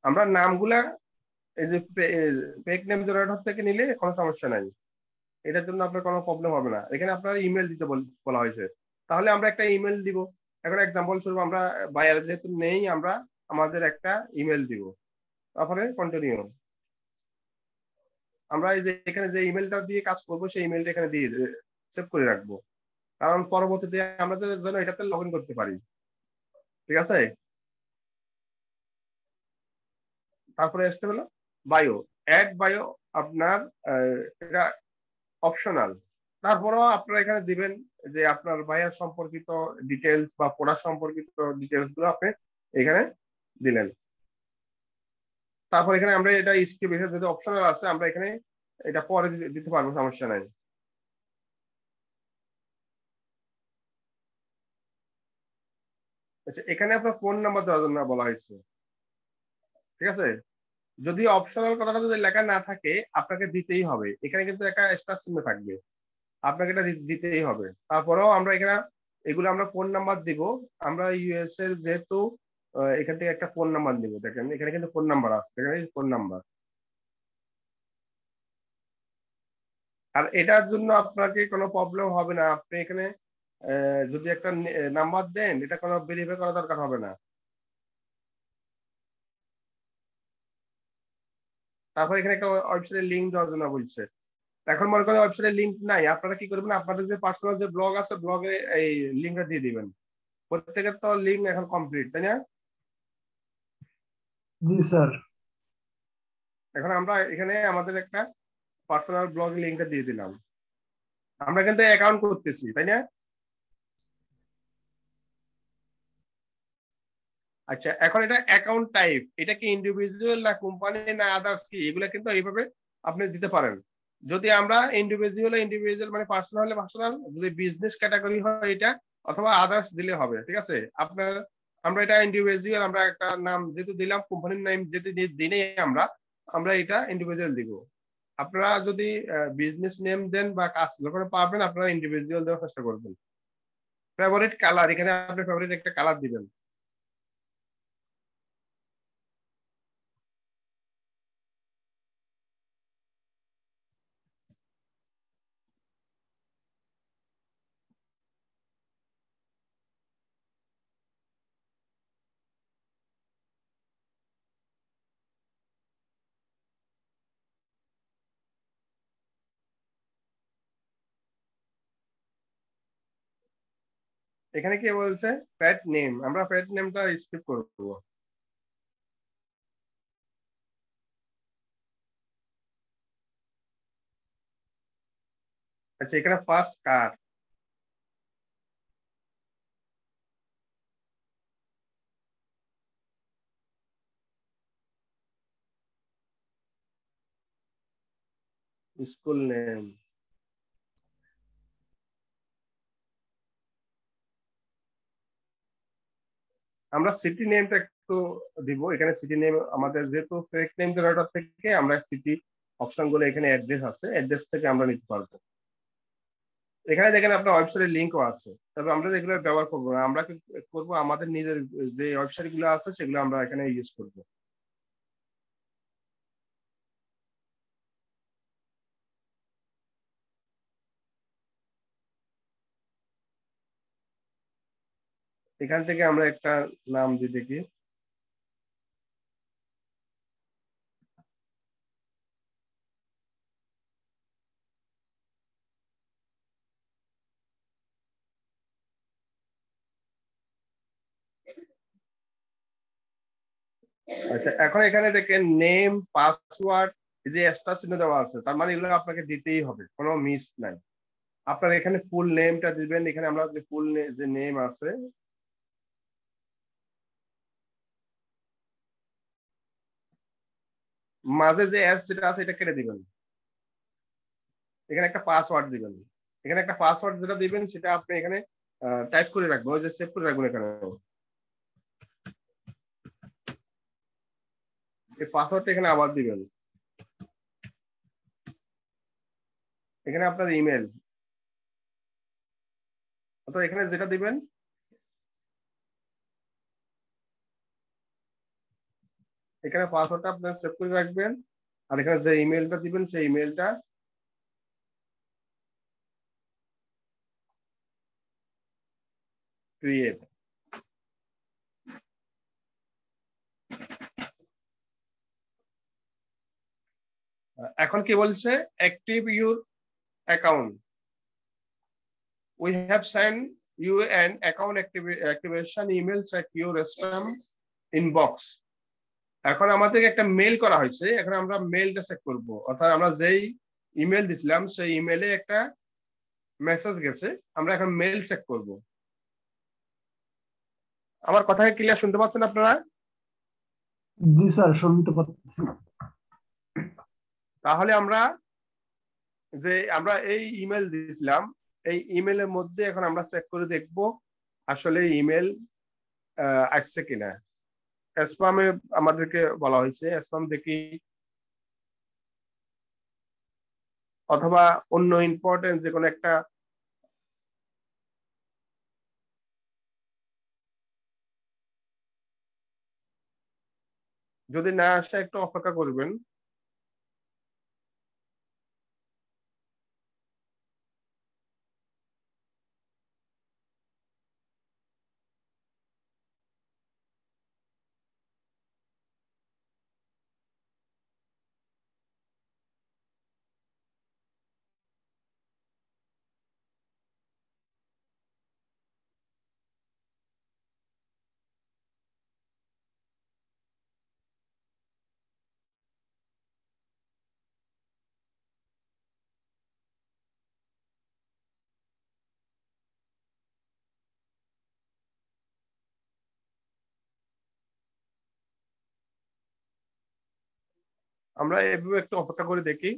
আমরা নামগুলা এই যে ফেক নেম জেনারেটর থেকে নিলে কোনো সমস্যা নাই, এটার জন্য আপনার কোনো প্রবলেম হবে না। এখানে আপনার ইমেল দিতে বলা হয়েছে, তাহলে আমরা একটা ইমেল দিব। এখন এক্সাম্পল স্বরূপ আমরা বায়ার যেহেতু নেই, আমরা আমাদের একটা ইমেল দিব, তারপরে কন্টিনিউ। আমরা এই যে এখানে যে ইমেলটা দিয়ে কাজ করবো সেই ইমেলটা এখানে দিয়ে সেভ করে রাখবো, কারণ পরবর্তীতে আমরা যেন এটাতে লগ ইন করতে পারি। ঠিক আছে, তারপরে আসতে হলো বায়ো, অ্যাড বায়ো আপনার এটা অপশনাল। তারপরেও আপনারা এখানে দিবেন যে আপনার বায়ার সম্পর্কিত ডিটেলস বা প্রোডাক্ট সম্পর্কিত ডিটেলস গুলো আপনি এখানে দিলেন। তারপর এখানে আমরা এটা স্কিপ, এখানে যদি অপশনাল আছে আমরা এখানে এটা পরে দিতে পারবো, সমস্যা নাই। আচ্ছা, এখানে আপনার ফোন নাম্বার দেওয়ার জন্য বলা হয়েছে। ঠিক আছে, যদি অপশনাল কথাটা যদি লেখা না থাকে আপনাকে দিতেই হবে, এখানে কিন্তু একটা স্টার চিহ্ন থাকবে, আপনাকে এটা দিতেই হবে। তারপরেও আমরা এখানে এগুলো আমরা ফোন নাম্বার দিব। আমরা ইউএস এর যেহেতু এখান থেকে একটা ফোন নাম্বার দিব, দেখেন এখানে কিন্তু ফোন নাম্বার আছে, এখানে ফোন নাম্বার। আর এটার জন্য আপনাকে কোনো প্রবলেম হবে না, আপনি এখানে যদি একটা নাম্বার দেন এটা কোনো ভেরিফাই করা দরকার হবে না। তারপর এখানে একটা ওয়েবসাইটের লিঙ্ক দেওয়ার জন্য বলছে। এখন মনে করেন ওয়েবসাইটের লিঙ্ক নাই, আপনারা কি করবেন, আপনাদের যে পার্সোনাল যে ব্লগ আছে ব্লগে এই লিঙ্কটা দিয়ে দিবেন। প্রত্যেকের তো লিঙ্ক এখন কমপ্লিট, তাই না? জি স্যার। এখন আমরা এখানে আমাদের একটা পার্সোনাল ব্লগ লিঙ্কটা দিয়ে দিলাম। আমরা কিন্তু অ্যাকাউন্ট করতেছি, তাই না? আচ্ছা, এখন এটা অ্যাকাউন্ট টাইপ, এটা কি ইন্ডিভিজুয়াল না কোম্পানি না আদার্স কি, এগুলা কিন্তু এইভাবে আপনি দিতে পারেন। যদি আমরা ইন্ডিভিজুয়াল মানে পার্সোনাল হলে পার্সোনাল, যদি বিজনেস ক্যাটাগরি হয় এটা, অথবা আদার্স দিলে হবে, ঠিক আছে। আপনার আমরা এটা ইন্ডিভিজুয়াল, আমরা একটা নাম যেহেতু দিলাম, কোম্পানির নাম যেহেতু দিনেই আমরা আমরা এটা ইন্ডিভিজুয়াল দিব। আপনারা যদি বিজনেস নেম দেন বা কাজ যখন পাবেন, আপনারা ইন্ডিভিজুয়াল দেওয়ার চেষ্টা করবেন। ফেভারিট কালার, এখানে আপনি ফেভারিট একটা কালার দিবেন। এখানে কি বলছে, প্যাট নেম, আমরা প্যাট নেমটা স্কিপ করবো। আচ্ছা, এখানে ফার্স্ট কার, স্কুল নেম, আমরা সিটি নেমটা একটু দিব। এখানে সিটি নেম আমাদের যেহেতু ফেক নেম জেনারেটর থেকে আমরা সিটি অপশন গুলো, এখানে অ্যাড্রেস আছে, অ্যাড্রেস থেকে আমরা নিতে পারবো। এখানে দেখেন আপনার ওয়েবসাইটের লিঙ্কও আছে, তবে আমরা এগুলো ব্যবহার করবো না, আমরা কি করবো, আমাদের নিজের যে ওয়েবসাইট গুলো আছে সেগুলো আমরা এখানে ইউজ করবো। এখান থেকে আমরা একটা নাম দিয়ে দেখি। আচ্ছা, এখন এখানে দেখেন নেম, পাসওয়ার্ড, এই যে এক্সট্রা চিহ্ন দেওয়া আছে, তার মানে এগুলো আপনাকে দিতেই হবে, কোনো মিস নাই। আপনার এখানে ফুল নেমটা দিবেন, এখানে আমরা যে ফুল যে নেম আছে, মাঝে যে এস যেটা আছে এটা কেটে দিবেন। এখানে একটা পাসওয়ার্ড দিবেন, এখানে একটা পাসওয়ার্ড যেটা দিবেন সেটা আপনি এখানে টাইপ করে রাখবেন, ওই যে সেভ করে রাখবেন এখানে। এই পাসওয়ার্ডটা এখানে আবার দিবেন। এখানে আপনার ইমেল, অথবা এখানে যেটা দিবেন, এখানে পাসওয়ার্ডটা আপনার সেভ করে রাখবেন। আর এখানে যে ইমেলটা দিবেন সেই ইমেলটা ক্রিয়েট। এখন কি বলছে, active your account, we have sent you an account activation email, check your spam inbox। এখন আমাদের একটা মেল করা হয়েছে, এখন আমরা মেলটা চেক করব, অর্থাৎ আমরা যেই ইমেল দিছিলাম সেই ইমেলে একটা মেসেজ গেছে, আমরা এখন মেল চেক করব। আমার কথা ক্লিয়ার শুনতে পাচ্ছেন আপনারা? জি স্যার, শুনতে পাচ্ছি। তাহলে আমরা এই ইমেল দিয়েছিলাম, এই ইমেলের মধ্যে এখন আমরা চেক করে দেখব আসলে ইমেল আসছে কিনা। স্প্যামে আমাদেরকে বলা হয়েছে, স্প্যাম দেখি, অথবা অন্য ইম্পর্টেন্ট যে কোনো একটা, যদি না আসে একটু অপেক্ষা করবেন। আমরা এভাবে একটু অপেক্ষা করে দেখি।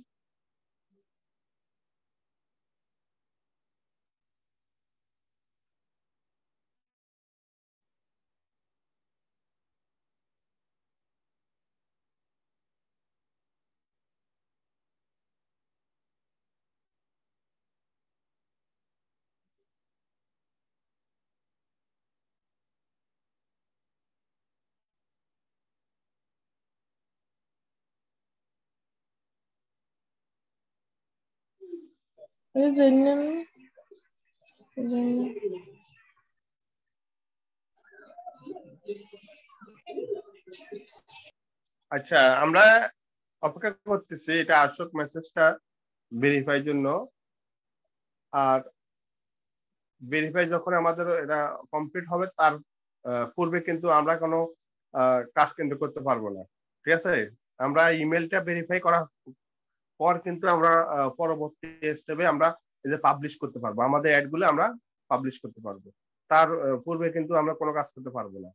আচ্ছা, আমরা অপেক্ষা করতেছি এটা আসুক মেসেজটা ভেরিফাই জন্য। আর ভেরিফাই যখন আমাদের এটা কমপ্লিট হবে তার পূর্বে কিন্তু আমরা কোনো কাজ কিন্তু করতে পারবো না। ঠিক আছে, আমরা ইমেলটা ভেরিফাই করার পর কিন্তু আমরা পরবর্তী স্টেপে আমরা এই যে পাবলিশ করতে পারবো, আমাদের অ্যাড গুলো আমরা পাবলিশ করতে পারবো। তার পূর্বে কিন্তু আমরা কোনো কাজ করতে পারবো না।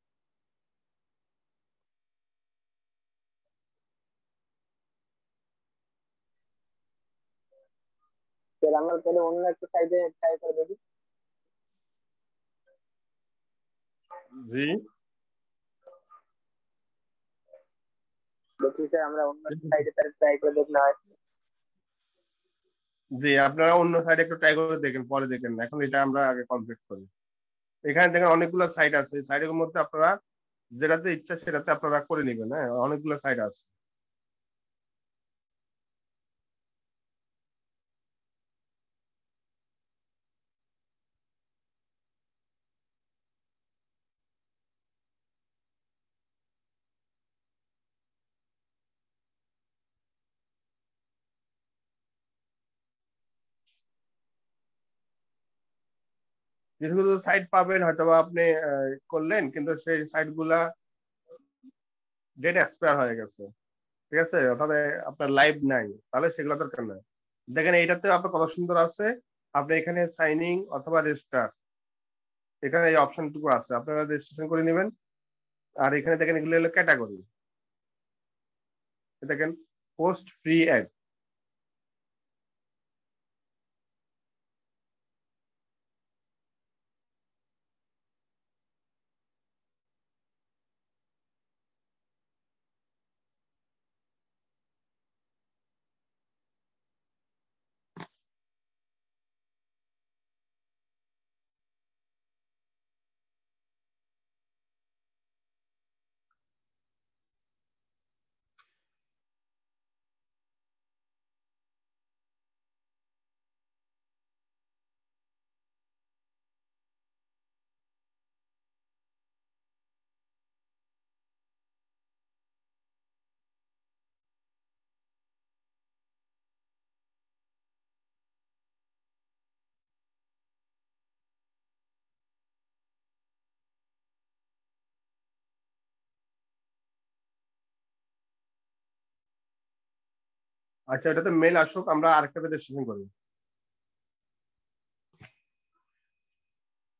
স্যার আমরা তাহলে অন্য একটা সাইডে ট্রাই করে দেখি। জি দেখি স্যার আমরা অন্য সাইডে তাহলে ট্রাই করে দেখলে হয়। জি, আপনারা অন্য সাইডে একটু ট্রাই করে দেখেন, পরে দেখেন, এখন এটা আমরা আগে কমপ্লিট করি। এখানে দেখেন অনেকগুলো সাইট আছে, সাইটের মধ্যে আপনারা যেটাতে ইচ্ছা সেটাতে আপনারা করে নেবেন। হ্যাঁ, অনেকগুলো সাইট আছে। কিছু কিছু সাইট পাবেন হয়তো বা আপনি করলেন কিন্তু সেই সাইট গুলা ডেট এক্সপায়ার হয়ে গেছে। ঠিক আছে, তাহলে আপনার লাইভ নাই, তাহলে সেগুলো দরকার নাই। দেখেন এইটাতে আপনার কত সুন্দর আছে, আপনি এখানে সাইনিং অথবা রেজিস্টার, এখানে এই অপশনটুকু আছে, আপনারা রেজিস্ট্রেশন করে নেবেন। আর এখানে দেখেন এগুলো হলো ক্যাটাগরি, দেখেন পোস্ট ফ্রি অ্যাড। আচ্ছা, এটাতে মেল আসুক, আমরা আরেকটাতে রেজিস্ট্রেশন করি।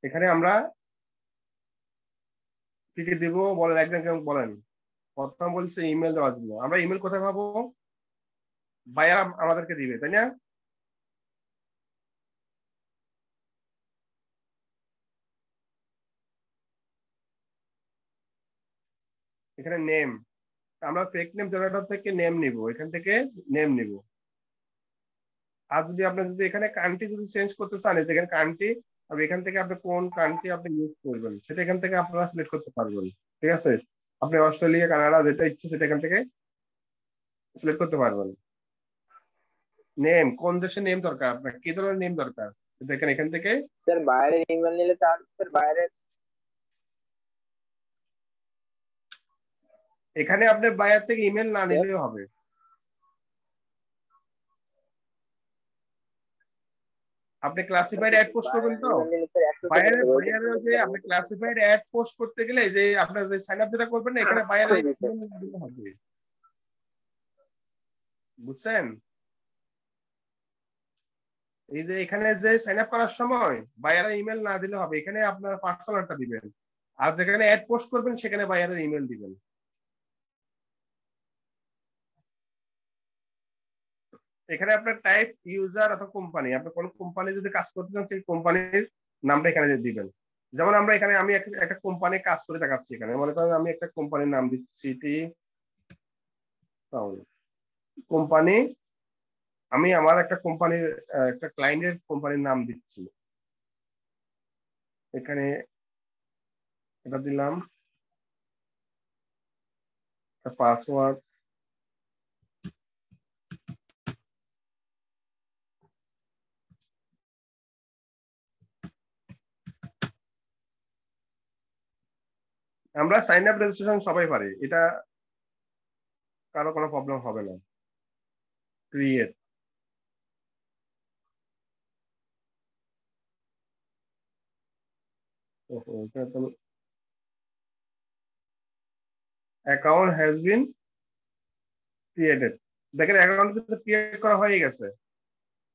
এখানে আমরা কি কি দিব বলেন, একজন কেউ বলেন। প্রথম বলছে ইমেল দেওয়ার জন্য, আমরা ইমেল কোথায় পাবো? বায়ার আমাদেরকে দিবে, তাই না? এখানে নেম, আমরা ফেক নেম জেনারেটর থেকে নেম নিব, এখান থেকে নেম নিব। আর যদি আপনি যদি এখানে কান্ট্রি যদি চেঞ্জ করতে চান, এখানে কান্ট্রি, আর এখান থেকে আপনি কোন কান্ট্রি আপনি ইউজ করবেন সেটা এখান থেকে আপনারা সিলেক্ট করতে পারবেন। ঠিক আছে, আপনি অস্ট্রেলিয়া, কানাডা যেটা ইচ্ছে সেটা এখান থেকে সিলেক্ট করতে পারবেন। নেম, কোন দেশের নেম দরকার আপনার, কি ধরনের নেম দরকার, দেখেন এখান থেকে। স্যার বাইরের ইমেল নিলে তাহলে স্যার বাইরের, এখানে আপনার বায়ার থেকে ইমেল না নিলেও হবে। আপনি ক্লাসিফাইড অ্যাড পোস্ট করবেন তো, ইমেল নিলে স্যার 100 বায়ারের সেকেন্ড বায়ারের যে আপনি ক্লাসিফাইড অ্যাড পোস্ট করতে গেলে যে আপনার যে সাইন আপ যেটা করবেন না, এখানে বায়ারের হবে, বুঝছেন? এই যে এখানে যে সাইন আপ করার সময় বায়ারের ইমেল না দিলে হবে, এখানে আপনার পার্সোনালটা দিবেন। আর যেখানে অ্যাড পোস্ট করবেন সেখানে বায়ারের ইমেল দিবেন। এখানে আপনার টাইপ ইউজার অথবা কোম্পানি, আপনি কোন কোম্পানি যদি কাজ করতে চান সেই কোম্পানির নামটা এখানে দিবেন। যেমন আমরা এখানে আমি একটা কোম্পানি কাজ করে দেখাচ্ছি, এখানে মনে করেন আমি একটা কোম্পানির নাম দিচ্ছি টি কোম্পানি, আমি আমার একটা কোম্পানির একটা ক্লায়েন্টের কোম্পানির নাম দিচ্ছি, এখানে এটা দিলাম পাসওয়ার্ড। আমরা সাইন আপ রেজিস্ট্রেশন সবাই পারি, এটা কারো কোনো প্রবলেম হবে না। Create, account has been created. দেখেন অ্যাকাউন্ট কিন্তু ক্রিয়েট করা হয়ে গেছে।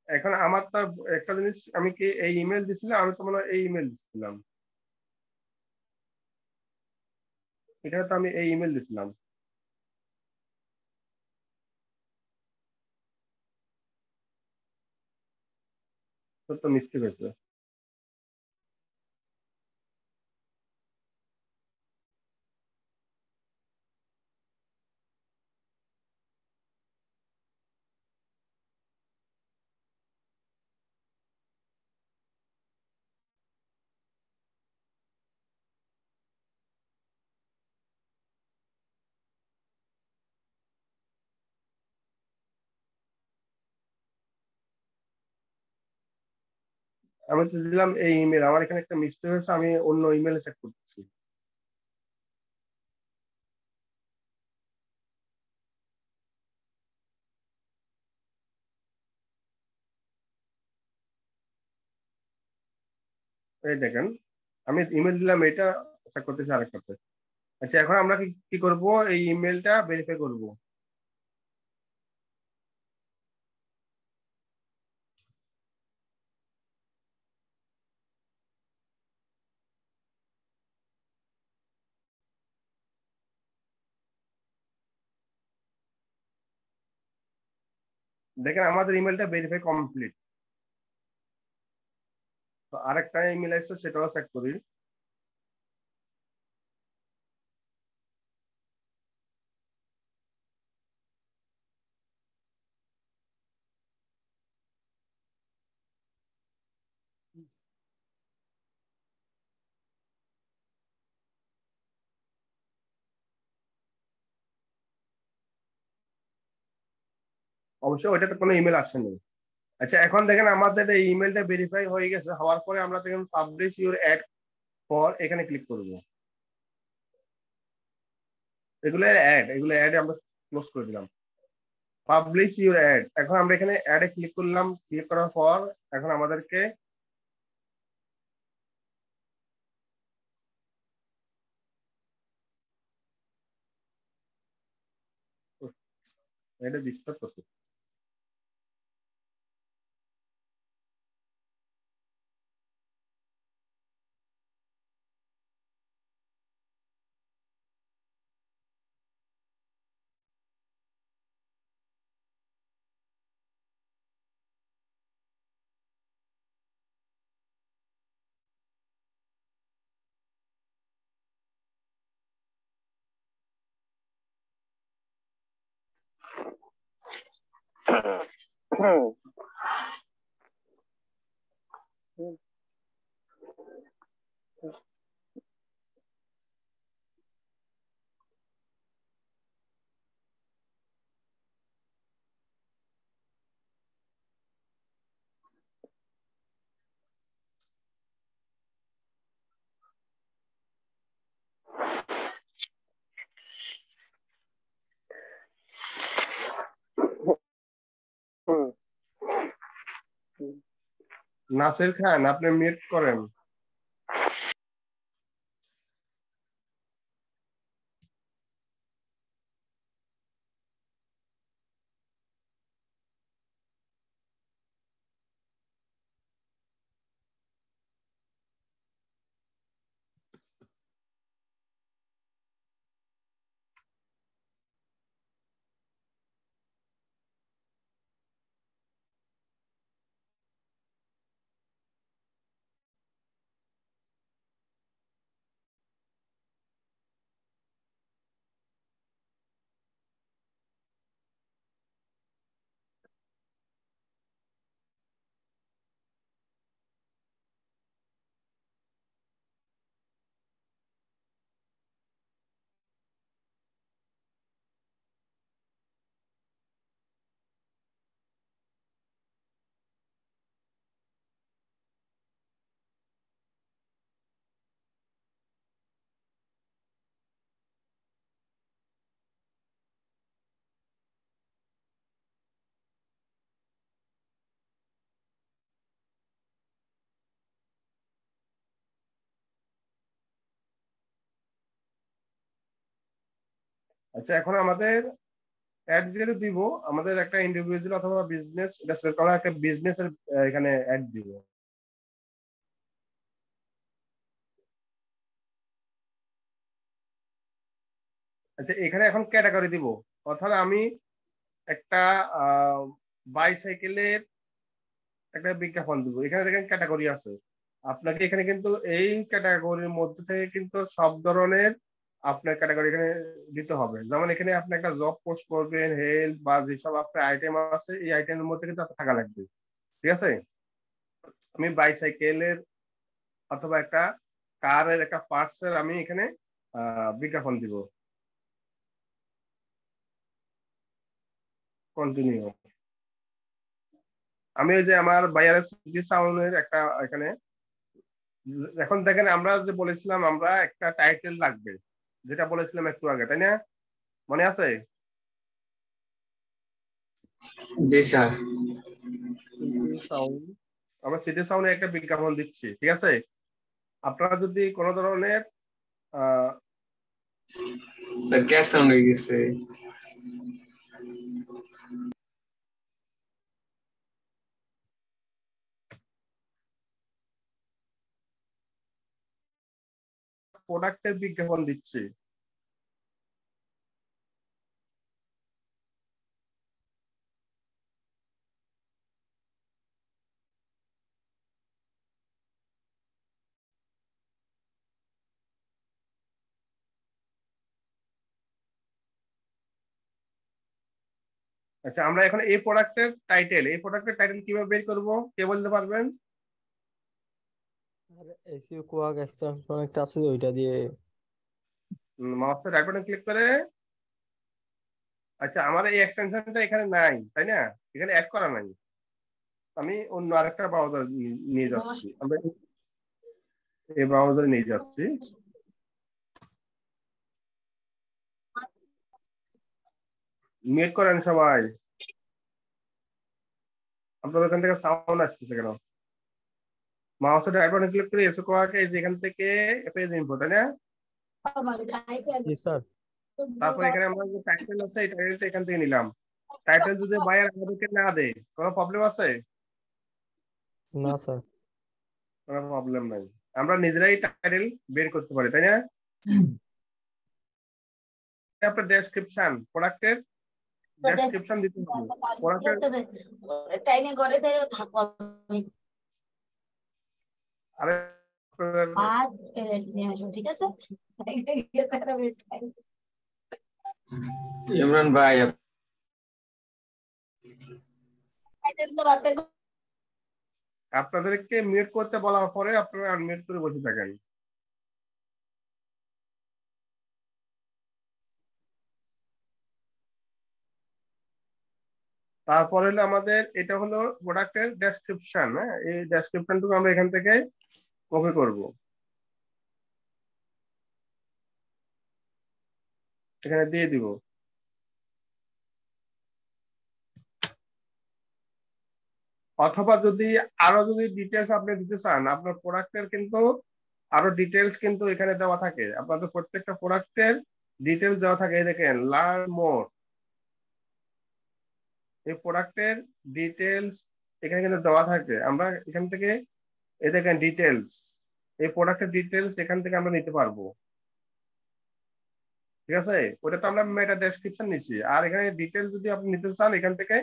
এখন আমার তো একটা জিনিস, আমি কি এই ইমেল দিছিলাম, আমি তো মনে হয় এই ইমেল দিছিলাম, এখানে তো আমি এই ইমেল দিছিলাম, তো মিস্টেক হয়েছে। আমি তো দিলাম এই ইমেল, আমার এখানে একটা মিস্টেক হয়েছে, আমি অন্য ইমেলে চেক করতেছি। এই দেখেন আমি ইমেল দিলাম, এটা চেক করতেছি আরেকটাতে। আচ্ছা এখন আমরা কি কি করব, এই ইমেলটা ভেরিফাই করব। দেখেন আমাদের ইমেলটা ভেরিফাই কমপ্লিট। তো আরেকটা ইমেল আসছে, সেটাও চেক করি। অবশ্যই ওইটাতে কোনো ইমেল আসেনি। আচ্ছা এখন দেখেন আমাদের এই ইমেলটা ভেরিফাই হয়ে গেছে, হওয়ার পরে আমরা দেখেন পাবলিশ ইউর অ্যাড ফর, এখানে ক্লিক করব। এগুলো অ্যাড আমরা ক্লোজ করে দিলাম। পাবলিশ ইউর অ্যাড, এখন আমরা এখানে অ্যাডে ক্লিক করলাম, ক্লিক করার পর এখন আমাদেরকে এটা ডিস্টার্ব করতে। নাসির খান, আপনি মিউট করেন। আচ্ছা, এখন আমাদের অ্যাড যেটা দিব, আমাদের একটা ইন্ডিভিজুয়াল অথবা বিজনেস, এটা সিলেক্ট করা, একটা বিজনেস এর এখানে অ্যাড দিব। আচ্ছা, এখানে এখন ক্যাটাগরি দিব, অর্থাৎ আমি একটা বাইসাইকেলের একটা বিজ্ঞাপন দিব। এখানে দেখেন ক্যাটাগরি আছে, আপনাকে এখানে কিন্তু এই ক্যাটাগরির মধ্যে থেকে কিন্তু সব ধরনের আপনার ক্যাটাগরি এখানে দিতে হবে। যেমন এখানে আপনি একটা জব পোস্ট করবেন, হেলথ বা যেসব আপনার আইটেম আছে, এই আইটেমের মধ্যে কিন্তু আপনার থাকা লাগবে। ঠিক আছে, আমি বাইসাইকেলের অথবা একটা কারের একটা পার্টস এর আমি এখানে বিজ্ঞাপন দিব। কন্টিনিউ। আমি ওই যে আমার বাইরের সিটি সাউন্ডের একটা এখানে, এখন দেখেন আমরা যে বলেছিলাম আমরা একটা টাইটেল লাগবে, যেটা বলেছিলাম একটু আগে, তাই না? মনে আছে? জি স্যার। সিটি সাউন্ড, আমরা সিটি সাউন্ডে একটা বিজ্ঞাপন দিচ্ছি। ঠিক আছে, আপনারা যদি কোনো ধরনের স্যার ক্যাট সাউন্ড হয়ে গেছে। প্রোডাক্টের বিজ্ঞাপন দিচ্ছি, আচ্ছা আমরা এখন এই প্রোডাক্টের টাইটেল কিভাবে বের করব, কে বলতে পারবেন? এসইও কোয়াক এক্সটেনশন একটা আছে, ওইটা দিয়ে। মাউসের রাইট বাটন ক্লিক করে, আচ্ছা আমার এই এক্সটেনশনটা এখানে নাই, তাই না? এখানে অ্যাড করা নাই, আমি অন্য আরেকটা ব্রাউজার নিয়ে যাচ্ছি। আমরা এই ব্রাউজারে নিয়ে যাচ্ছি। মিউট করেন সবাই, আপনাদের এখান থেকে সাউন্ড আসতেছে কেন? মাউসের রাইট বাটন ক্লিক করে এসো কোয়াকে, যেখান থেকে পেজ ইনফো, তাই না? জি স্যার। তারপর এখানে আমরা যে টাইটেল আছে, এই টাইটেলটা এখান থেকে নিলাম। টাইটেল যদি বায়ার আমাদেরকে না দেয়, কোনো প্রবলেম আছে? না স্যার। কোনো প্রবলেম নাই, আমরা নিজেরাই টাইটেল বের করতে পারি, তাই না? আপনার ডেসক্রিপশন, প্রোডাক্টের ডেসক্রিপশন দিতে হবে। প্রোডাক্টের টাইনে ঘরে থেকে থাকো আরে আর প্লেট নিয়ে আসো, ঠিক আছে? ইমরান ভাই আপনাদেরকে মিউট করতে বলার পরে আপনারা আনমিউট করে বসে থাকেন। তারপরে হলো আমাদের এটা হলো প্রোডাক্টের ডেসক্রিপশন। হ্যাঁ, এই ডেসক্রিপশনটুকু আমরা এখান থেকে কপি করব, এখানে দিয়ে দিব। অথবা যদি আরো ডিটেলস আপনি দিতে চান, আপনার প্রোডাক্টের কিন্তু আরো ডিটেলস কিন্তু এখানে দেওয়া থাকে। আপনাদের প্রত্যেকটা প্রোডাক্টের ডিটেলস দেওয়া থাকে, এই দেখেন লার্ন মোর, এই প্রোডাক্টের ডিটেলস এখানে কিন্তু দেওয়া থাকে। আমরা এখান থেকে এই দেখেন ডিটেলস, এই প্রোডাক্টের ডিটেলস এখান থেকে আমরা নিতে পারবো। ঠিক আছে, ওটা তো আমরা মেটা ডেসক্রিপশন নিচ্ছি, আর এখানে ডিটেলস যদি আপনি নিতে চান এখান থেকে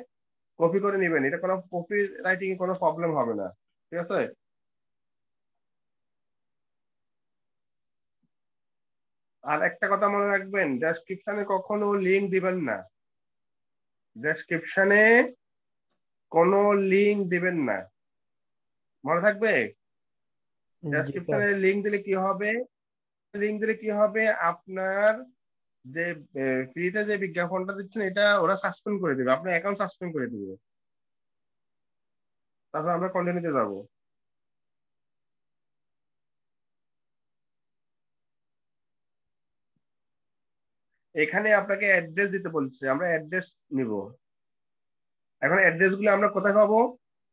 কপি করে নেবেন, এটা কোনো কপি রাইটিং এ কোনো প্রবলেম হবে না। ঠিক আছে, আর একটা কথা মনে রাখবেন, ডেসক্রিপশনে কখনো লিংক দিবেন না, ডেসক্রিপশনে কোনো লিংক দিবেন না, মনে থাকবে। ডেসক্রিপশনে লিংক দিলে কি হবে, আপনার যে ফ্রিতে যে বিজ্ঞাপনটা দিচ্ছেন এটা ওরা সাসপেন্ড করে দিবে, আপনার অ্যাকাউন্ট সাসপেন্ড করে দিবে। তারপর আমরা কন্টিনিউতে যাবো। এখানে আপনাকে অ্যাড্রেস দিতে বলছে, আমরা অ্যাড্রেস নিব। এখন অ্যাড্রেস গুলো আমরা কোথায় পাবো?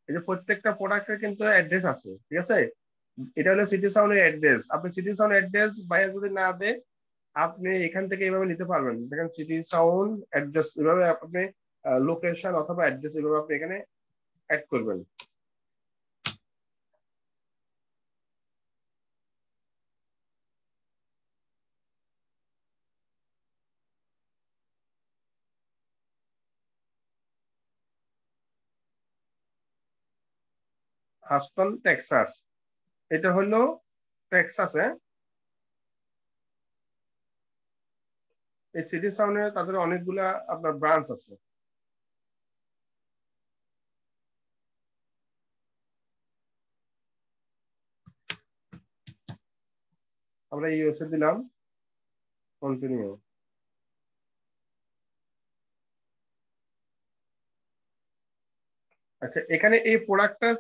এই যে প্রত্যেকটা প্রোডাক্টের কিন্তু অ্যাড্রেস আছে। ঠিক আছে, এটা হলো সিটি সাউন্ডের অ্যাড্রেস। আপনি সিটি সাউন্ড অ্যাড্রেস বাইরে যদি না দেয়, আপনি এখান থেকে এভাবে নিতে পারবেন। দেখেন সিটি সাউন্ড অ্যাড্রেস, এভাবে আপনি লোকেশন অথবা অ্যাড্রেস এভাবে আপনি এখানে অ্যাড করবেন। হাস্টন টেক্সাস, এটা হলো টেক্সাসে। এই সিটি সাউন্ডে তাদের অনেকগুলা আপনার ব্রাঞ্চ আছে। আমরা ইউএসএ দিলাম, কন্টিনিউ। আচ্ছা, এখানে এই প্রোডাক্টের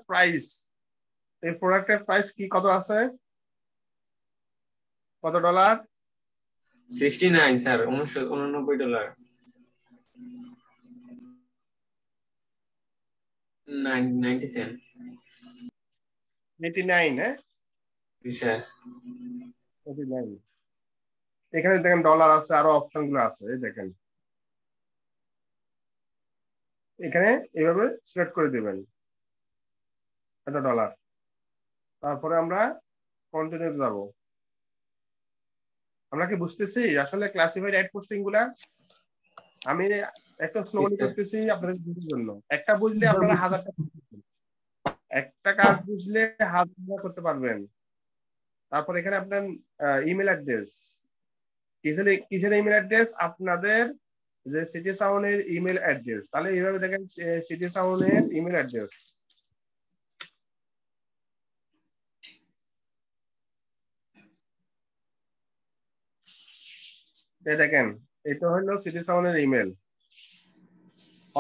প্রাইস কি কত আছে, কত ডলার? 69 sir, 89 dollar, 90 Saint. 89, হ্যাঁ জি স্যার। 89। এখানে দেখেন ডলার আছে, আরো অপশন গুলো আছে, এই দেখেন এখানে এইভাবে সিলেক্ট করে দিবেন এটা ডলার। তারপরে আমরা কন্টিনিউ যাব। আমরা কি বুঝতেছি আসলে ক্লাসিফাইড অ্যাড পোস্টিং গুলা? আমি একটু স্লোলি করতেছি আপনাদের বুঝার জন্য। একটা বুঝলে আপনারা হাজারটা, একটা কাজ বুঝলে হাজার করতে পারবেন। তারপর এখানে আপনার ইমেল অ্যাড্রেস, কিসের ইমেল অ্যাড্রেস? আপনাদের যে সিটি সাউন্ডের ইমেল অ্যাড্রেস। তাহলে এইভাবে দেখেন সিটি সাউন্ডের ইমেল অ্যাড্রেস, দেখেন এটা হলো সিটি সাউন্ডের ইমেল।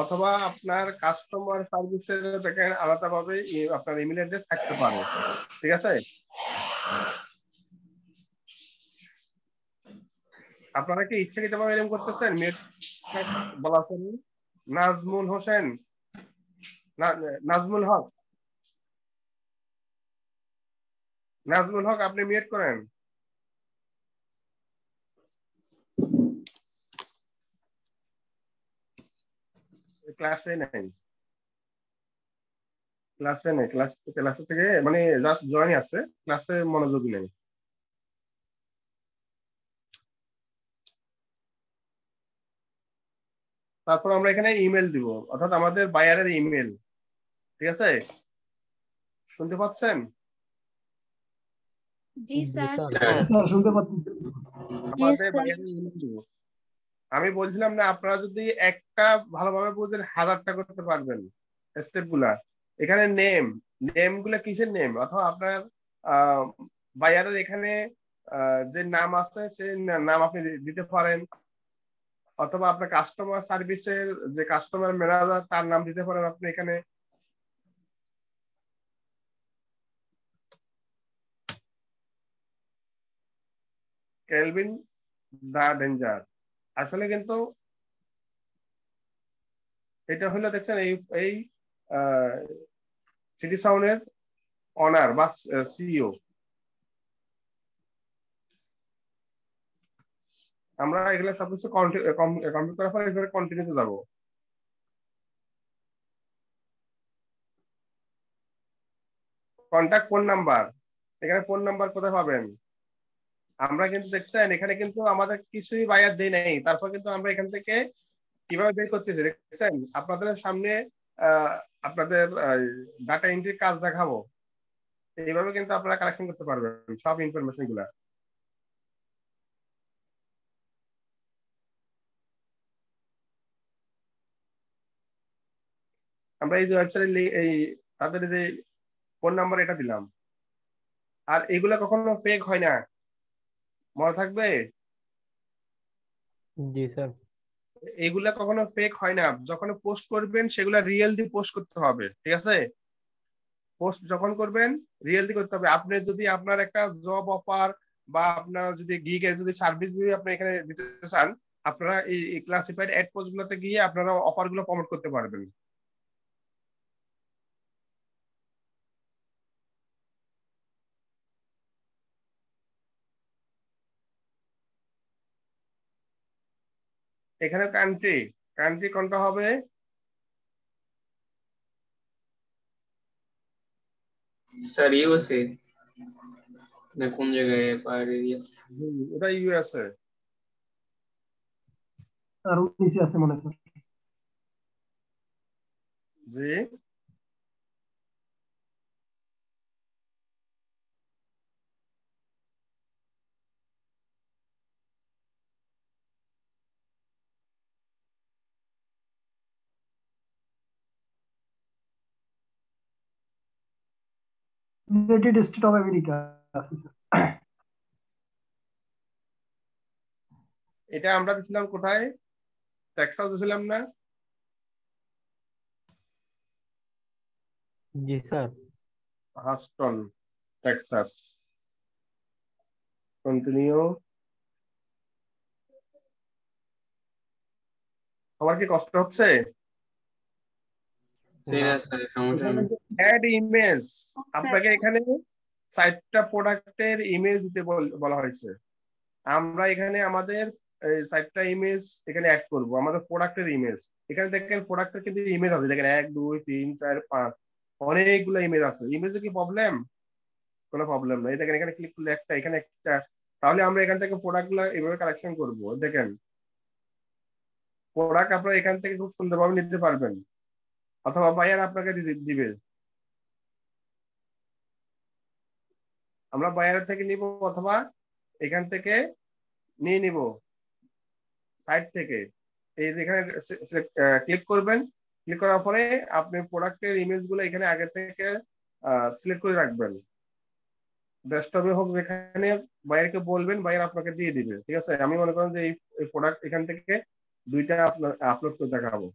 অথবা আপনার কাস্টমার সার্ভিসের দেখেন আলাদাভাবে আপনার ইমেল অ্যাড্রেস থাকতে পারে, ঠিক আছে? আপনারা কি ইচ্ছাকৃতভাবে এরকম করতেছেন? বলা আছে নাজমুল হোসেন, নাজমুল হক, নাজমুল হক আপনি মিউট করেন। ক্লাসে নাই, ক্লাসে থেকে মানে জাস্ট জয়েন আছে, ক্লাসে মনোযোগী নেই। তারপর আমরা এখানে ইমেল দিব, অর্থাৎ আমাদের বায়ারের ইমেল, ঠিক আছে? শুনতে পাচ্ছেন? জি স্যার। স্যার শুনতে পাচ্ছি। আমাদের বায়ারের ইমেল দিব। আমি বলছিলাম না, আপনারা যদি একটা ভালোভাবে বুঝেন হাজারটা করতে পারবেন স্টেপ গুলা। এখানে নেম গুলা কিসের নেম? অথবা আপনার বায়ারের এখানে যে নাম আছে সেই নাম আপনি দিতে পারেন, অথবা আপনার কাস্টমার সার্ভিসের যে কাস্টমার ম্যানেজার তার নাম দিতে পারেন আপনি এখানে। কেলভিন দা ডেঞ্জার, আসলে কিন্তু এটা হলো দেখছেন এই এই সিটি সাউন্ডের অনার বা সিইও। আমরা এগুলো সবকিছু কমপ্লিট করার পর এখানে কন্টিনিউতে যাবো। কন্ট্যাক্ট ফোন নাম্বার, এখানে ফোন নাম্বার কোথায় পাবেন? আমরা কিন্তু দেখছেন এখানে কিন্তু আমাদের কিছুই বায়ার দেই নাই, তারপর কিন্তু আমরা এখান থেকে কিভাবে বের করতেছি দেখছেন। আপনাদের সামনে আহ, আপনাদের ডাটা এন্ট্রির কাজ দেখাবো, এইভাবে কিন্তু আপনারা কালেকশন করতে পারবেন সব ইনফরমেশন গুলা। আমরা এই যে ওয়েবসাইট এই তাদের যে ফোন নাম্বার এটা দিলাম, আর এগুলা কখনো ফেক হয় না, মনে থাকবে। জি স্যার। এগুলা কখনো ফেক হয় না, যখন পোস্ট করবেন সেগুলা রিয়েল দিয়ে পোস্ট করতে হবে, ঠিক আছে? পোস্ট যখন করবেন রিয়েল দিয়ে করতে হবে। আপনি যদি আপনার একটা জব অফার বা আপনার যদি গিগের যদি সার্ভিস যদি আপনি এখানে দিতে চান, আপনারা এই ক্লাসিফাইড অ্যাড পোস্ট গুলোতে গিয়ে আপনারা অফার গুলো প্রমোট করতে পারবেন। এখানে কান্ট্রি, কান্ট্রি কোনটা হবে? স্যার ইউএসএ না কোন জায়গায় পার এরিয়াস? এটা ইউএসএ। আর নিচে আছে মনে হয় sir. G, United state of America আছে স্যার। এটা আমরা দিছিলাম কোথায়? টেক্সাস দিছিলাম না? জি স্যার। Huston, Texas. কন্টিনিউ। আমার কি কষ্ট হচ্ছে? সেই না না স্যার। স্যার সমস্যা নেই। অ্যাড ইমেজ, আপনাকে এখানে 4টা প্রোডাক্টের ইমেজ দিতে বলা হয়েছে। আমরা এখানে আমাদের 4টা ইমেজ এখানে অ্যাড করব, আমাদের প্রোডাক্টের ইমেজ। এখানে দেখেন প্রোডাক্টের কিন্তু ইমেজ আছে, দেখেন 1 2 3 4 5 অনেকগুলো ইমেজ আছে। ইমেজে কি প্রবলেম? কোনো প্রবলেম নেই। দেখেন এখানে ক্লিক করলে একটা, এখানে একটা। তাহলে আমরা এখান থেকে প্রোডাক্ট গুলো এভাবে কালেকশন করব। দেখেন প্রোডাক্ট আপনারা এখান থেকে খুব সুন্দরভাবে নিতে পারবেন, অথবা বায়ার আপনাকে দিবে। আমরা বায়ার থেকে নিব, অথবা এখান থেকে নিয়ে নিব সাইট থেকে। এই যেখানে ক্লিক করবেন, ক্লিক করার পরে আপনি প্রোডাক্টের ইমেজ গুলো এখানে আগে থেকে সিলেক্ট করে রাখবেন। ডেস্কটপে হোক, এখানে বায়ারকে বলবেন, বায়ার আপনাকে দিয়ে দিবে। ঠিক আছে, আমি মনে করেন যে এই প্রোডাক্ট এখান থেকে 2টা আপনার আপলোড করে দেখাবো।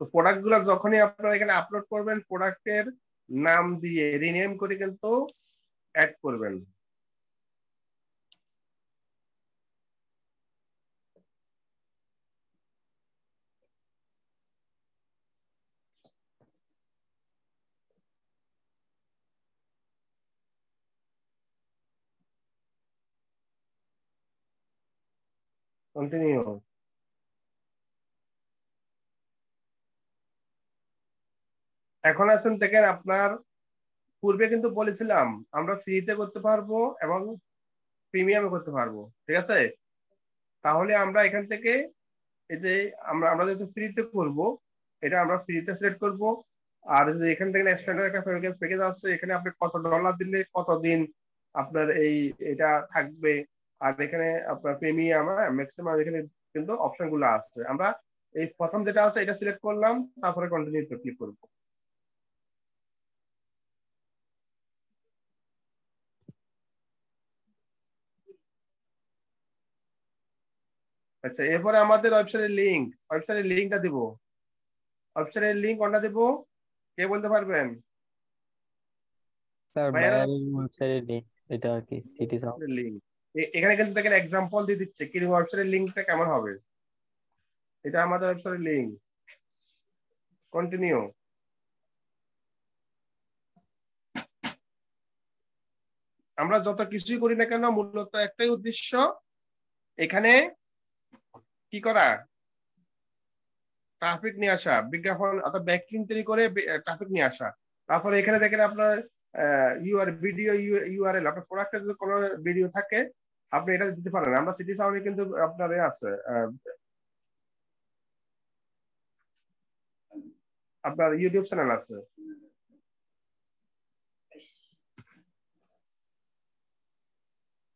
তো প্রোডাক্ট গুলো যখনই আপনারা এখানে আপলোড করবেন, প্রোডাক্টের নাম দিয়ে রিনেম করে কিন্তু অ্যাড করবেন। কন্টিনিউ। এখন আছেন দেখেন, আপনার পূর্বে কিন্তু বলেছিলাম আমরা ফ্রিতে করতে পারবো এবং প্রিমিয়ামে করতে পারবো। ঠিক আছে, তাহলে আমরা এখান থেকে এই যে আমরা যেহেতু ফ্রিতে করব, এটা আমরা ফ্রিতে সিলেক্ট করব। আর যদি এখান থেকে স্ট্যান্ডার্ড একটা প্যাকেজ আছে, এখানে আপনি কত ডলার দিলে কতদিন আপনার এটা থাকবে। আর এখানে আপনার প্রিমিয়াম, ম্যাক্সিমাম, এখানে কিন্তু অপশন গুলো আছে। আমরা এই প্রথম যেটা আছে এটা সিলেক্ট করলাম, তারপরে কন্টিনিউ ক্লিক করবো। আচ্ছা, এরপরে আমাদের ওয়েবসাইটের লিঙ্কটা দিব। ওয়েবসাইটের লিঙ্ক কোনটা দিব, কে বলতে পারবেন? স্যার ভাইয়ারা, বায়ারের ওয়েবসাইটের লিঙ্ক, এটা কি সিটি সাউন্ড? লিঙ্ক এখানে কিন্তু দেখেন এক্সাম্পল দিয়ে দিচ্ছে কি ওয়েবসাইটের লিঙ্কটা কেমন হবে। এটা আমাদের ওয়েবসাইটের লিঙ্ক। কন্টিনিউ। আমরা যত কিছুই করি না কেন, মূলত একটাই উদ্দেশ্য, এখানে কি করা, ট্রাফিক নিয়ে আসা, বিজ্ঞাপন অর্থাৎ ব্যাকলিং তৈরি করে ট্রাফিক নিয়ে আসা। তারপরে এখানে দেখেন আপনার ভিডিও ইউআরএল, আপনার প্রোডাক্টের যদি কোনো ভিডিও থাকে আপনি এটা দিতে পারেন। আমরা সিটি সাউন্ডে কিন্তু আপনার আছে, আপনার ইউটিউব চ্যানেল আছে।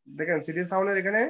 দেখেন সিটি সাউন্ডের এখানে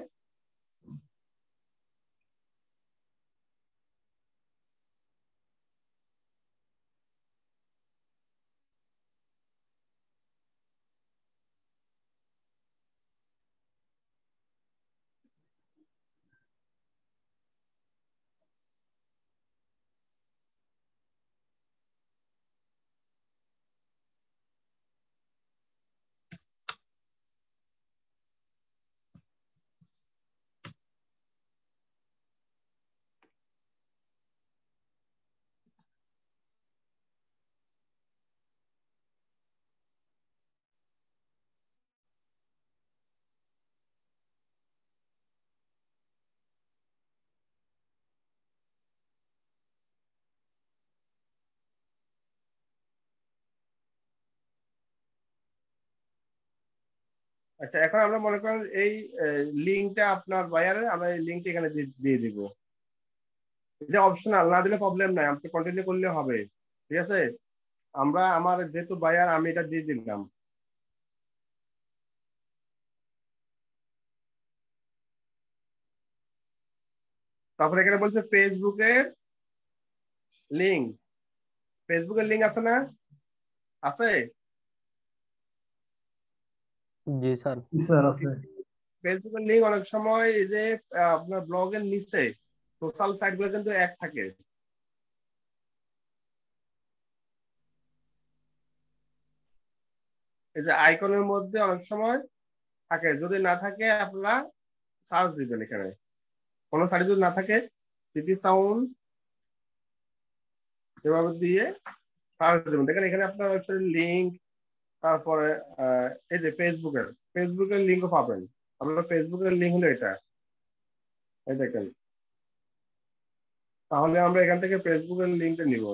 আচ্ছা, এখন আমরা মনে করেন এই লিঙ্কটা আপনার বায়ারের, আমরা এই লিঙ্কটা এখানে দিয়ে দিব। এটা অপশনাল, না দিলে প্রবলেম নাই, আপনি কন্টিনিউ করলে হবে। ঠিক আছে, আমার যেহেতু বায়ার, আমি এটা দিয়ে দিলাম। তারপরে এখানে বলছে ফেসবুকের লিঙ্ক। ফেসবুকের লিঙ্ক আছে না? আছে। জি স্যার। স্যার আছে। ফেসবুকের লিঙ্ক অনেক সময় এই যে আপনার ব্লগের নিচে সোশ্যাল সাইট গুলো কিন্তু এক থাকে। এই যে আইকনের মধ্যে অনেক সময় থাকে, যদি না থাকে আপনারা সার্চ দিবেন এখানে। কোনো সাইট যদি না থাকে, সিটি সাউন্ড এভাবে দিয়ে সার্চ দেবেন, দেখেন এখানে আপনার ওয়েবসাইটের লিঙ্ক। তারপরে এই যে ফেসবুকের লিঙ্কও পাবেন। আপনার ফেসবুকের লিঙ্ক হলো এটা, এই দেখেন। তাহলে আমরা এখান থেকে ফেসবুকের লিঙ্কটা নিব।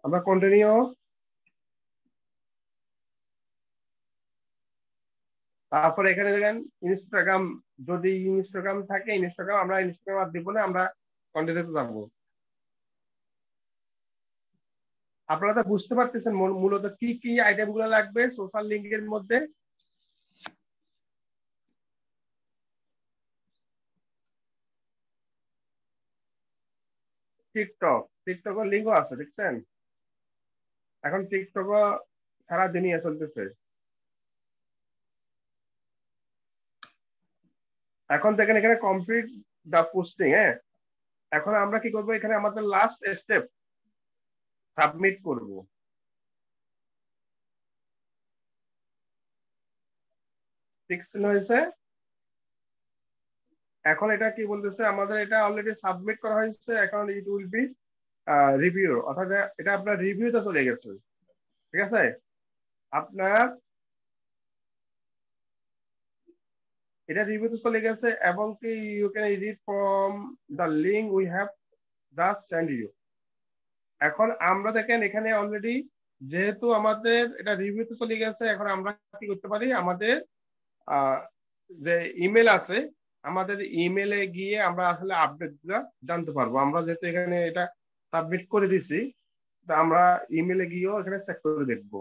আমরা কন্টিনিউ। তারপরে এখানে দেখেন ইনস্টাগ্রাম, যদি ইনস্টাগ্রাম থাকে আমরা ইনস্টাগ্রাম আর দিব না, আমরা কন্টিনিউতে যাবো। আপনারা তো বুঝতে পারতেছেন মূলত কি কি আইটেম গুলো লাগবে সোশ্যাল লিঙ্কের মধ্যে। টিকটকের লিঙ্কও আছে, দেখছেন? এখন টিকটক সারা দুনিয়া চলতেছে। এখন দেখেন এখানে কমপ্লিট দা পোস্টিং। হ্যাঁ, এখন আমরা কি করব, এখানে আমাদের লাস্ট স্টেপ সাবমিট করব। টিকসিন হয়েছে। এখন এটা কি বলতেছে, আমাদের এটা অলরেডি সাবমিট করা হয়েছে, এখন ইট উইল বি রিভিউ, অর্থাৎ এটা আপনার রিভিউতে চলে গেছে। ঠিক আছে, আপনার এটা রিভিউতে চলে গেছে, এবং কি you can edit from the link we have just send you. এখন আমরা দেখেন এখানে অলরেডি যেহেতু আমাদের এটা রিভিউতে চলে গেছে, এখন আমরা কি করতে পারি, আমাদের যে ইমেল আছে, আমাদের ইমেলে গিয়ে আমরা আসলে আপডেট জানতে পারবো। আমরা যেহেতু এখানে এটা সাবমিট করে দিছি, তা আমরা ইমেলে গিয়েও এখানে চেক করে দেখবো।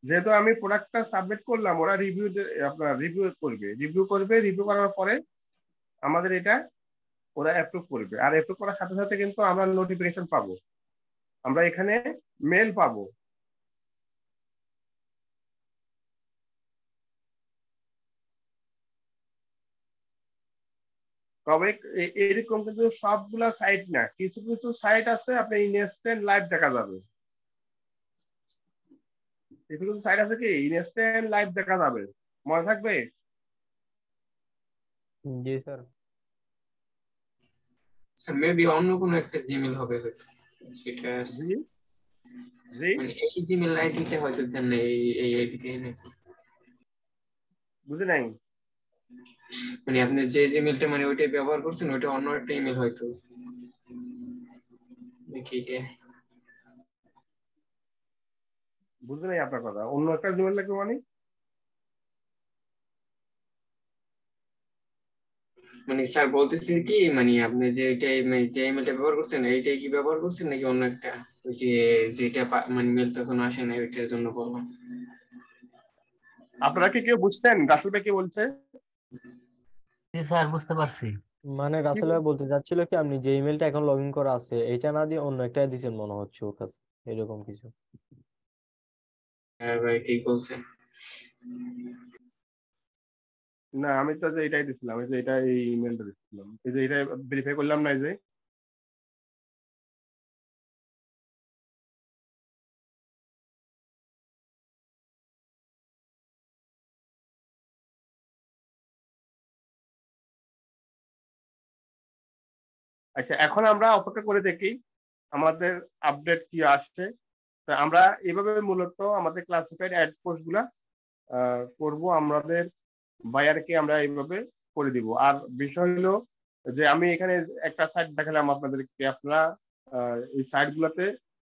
যেহেতু আমি প্রোডাক্টটা সাবমিট করলাম, ওরা রিভিউ করার পরে আমাদের এটা ওরা অ্যাপ্রুভ করবে, আর অ্যাপ্রুভ করার সাথে সাথে কিন্তু আমরা নোটিফিকেশন পাবো, আমরা এখানে মেল পাবো। তবে এরকম কিন্তু সবগুলা সাইট না, কিছু কিছু সাইট আছে আপনি ইনস্ট্যান্ট লাইভ দেখা যাবে। কিছু কিছু সাইট আছে কি ইনস্ট্যান্ট লাইভ দেখা যাবে, মনে থাকবে। জি স্যার। স্যার মেবি অন্য কোনো একটা জিমেল হবে হয়তো, সেটা জি জি, মানে এই জিমেল আইডিতে হয়তো দেন না, এই আইডিতে নাকি, বুঝে নাই। মানে আপনি যে জিমেলটা মানে ওইটাই ব্যবহার করছেন, ওইটা অন্য একটা ইমেল হয়তো নাকি এটা। বুঝে নাই আপনার কথা, অন্য একটা জিমেল লাগবে মানে। মানে স্যার বলতেছি কি, মানে আপনি যে এটাই মানে যে ইমেলটা ব্যবহার করছেন এইটাই কি ব্যবহার করছেন নাকি অন্য একটা, ওই যে যেটা মানে মেল তখন আসে না ওইটার জন্য বললাম। আপনারা কি কেউ বুঝছেন রাসেল ভাই কি বলছে? জি স্যার, বুঝতে পারছি। মানে রাসেল ভাই বলতে চাচ্ছিল কি, আপনি যে ইমেলটা এখন লগ ইন করা আছে এটা না দিয়ে অন্য একটা দিচ্ছেন মনে হচ্ছে ওর কাছে, এরকম কিছু। হ্যাঁ ভাই ঠিক বলছেন। না, আমি তো যে এটাই দিচ্ছিলাম, এই যে এটা এই ইমেলটা দিচ্ছিলাম, এই যে এটা ভেরিফাই করলাম না, এই যে আচ্ছা, এখন আমরা অপেক্ষা করে দেখি আমাদের আপডেট কি আসছে। তা আমরা এভাবে মূলত আমাদের ক্লাসিফাইড অ্যাড পোস্ট গুলা করব, আমাদের বায়ারকে আমরা এইভাবে করে দিব। আর বিষয় হলো যে আমি এখানে একটা সাইট দেখালাম আপনাদেরকে, আপনারা এই সাইট গুলাতে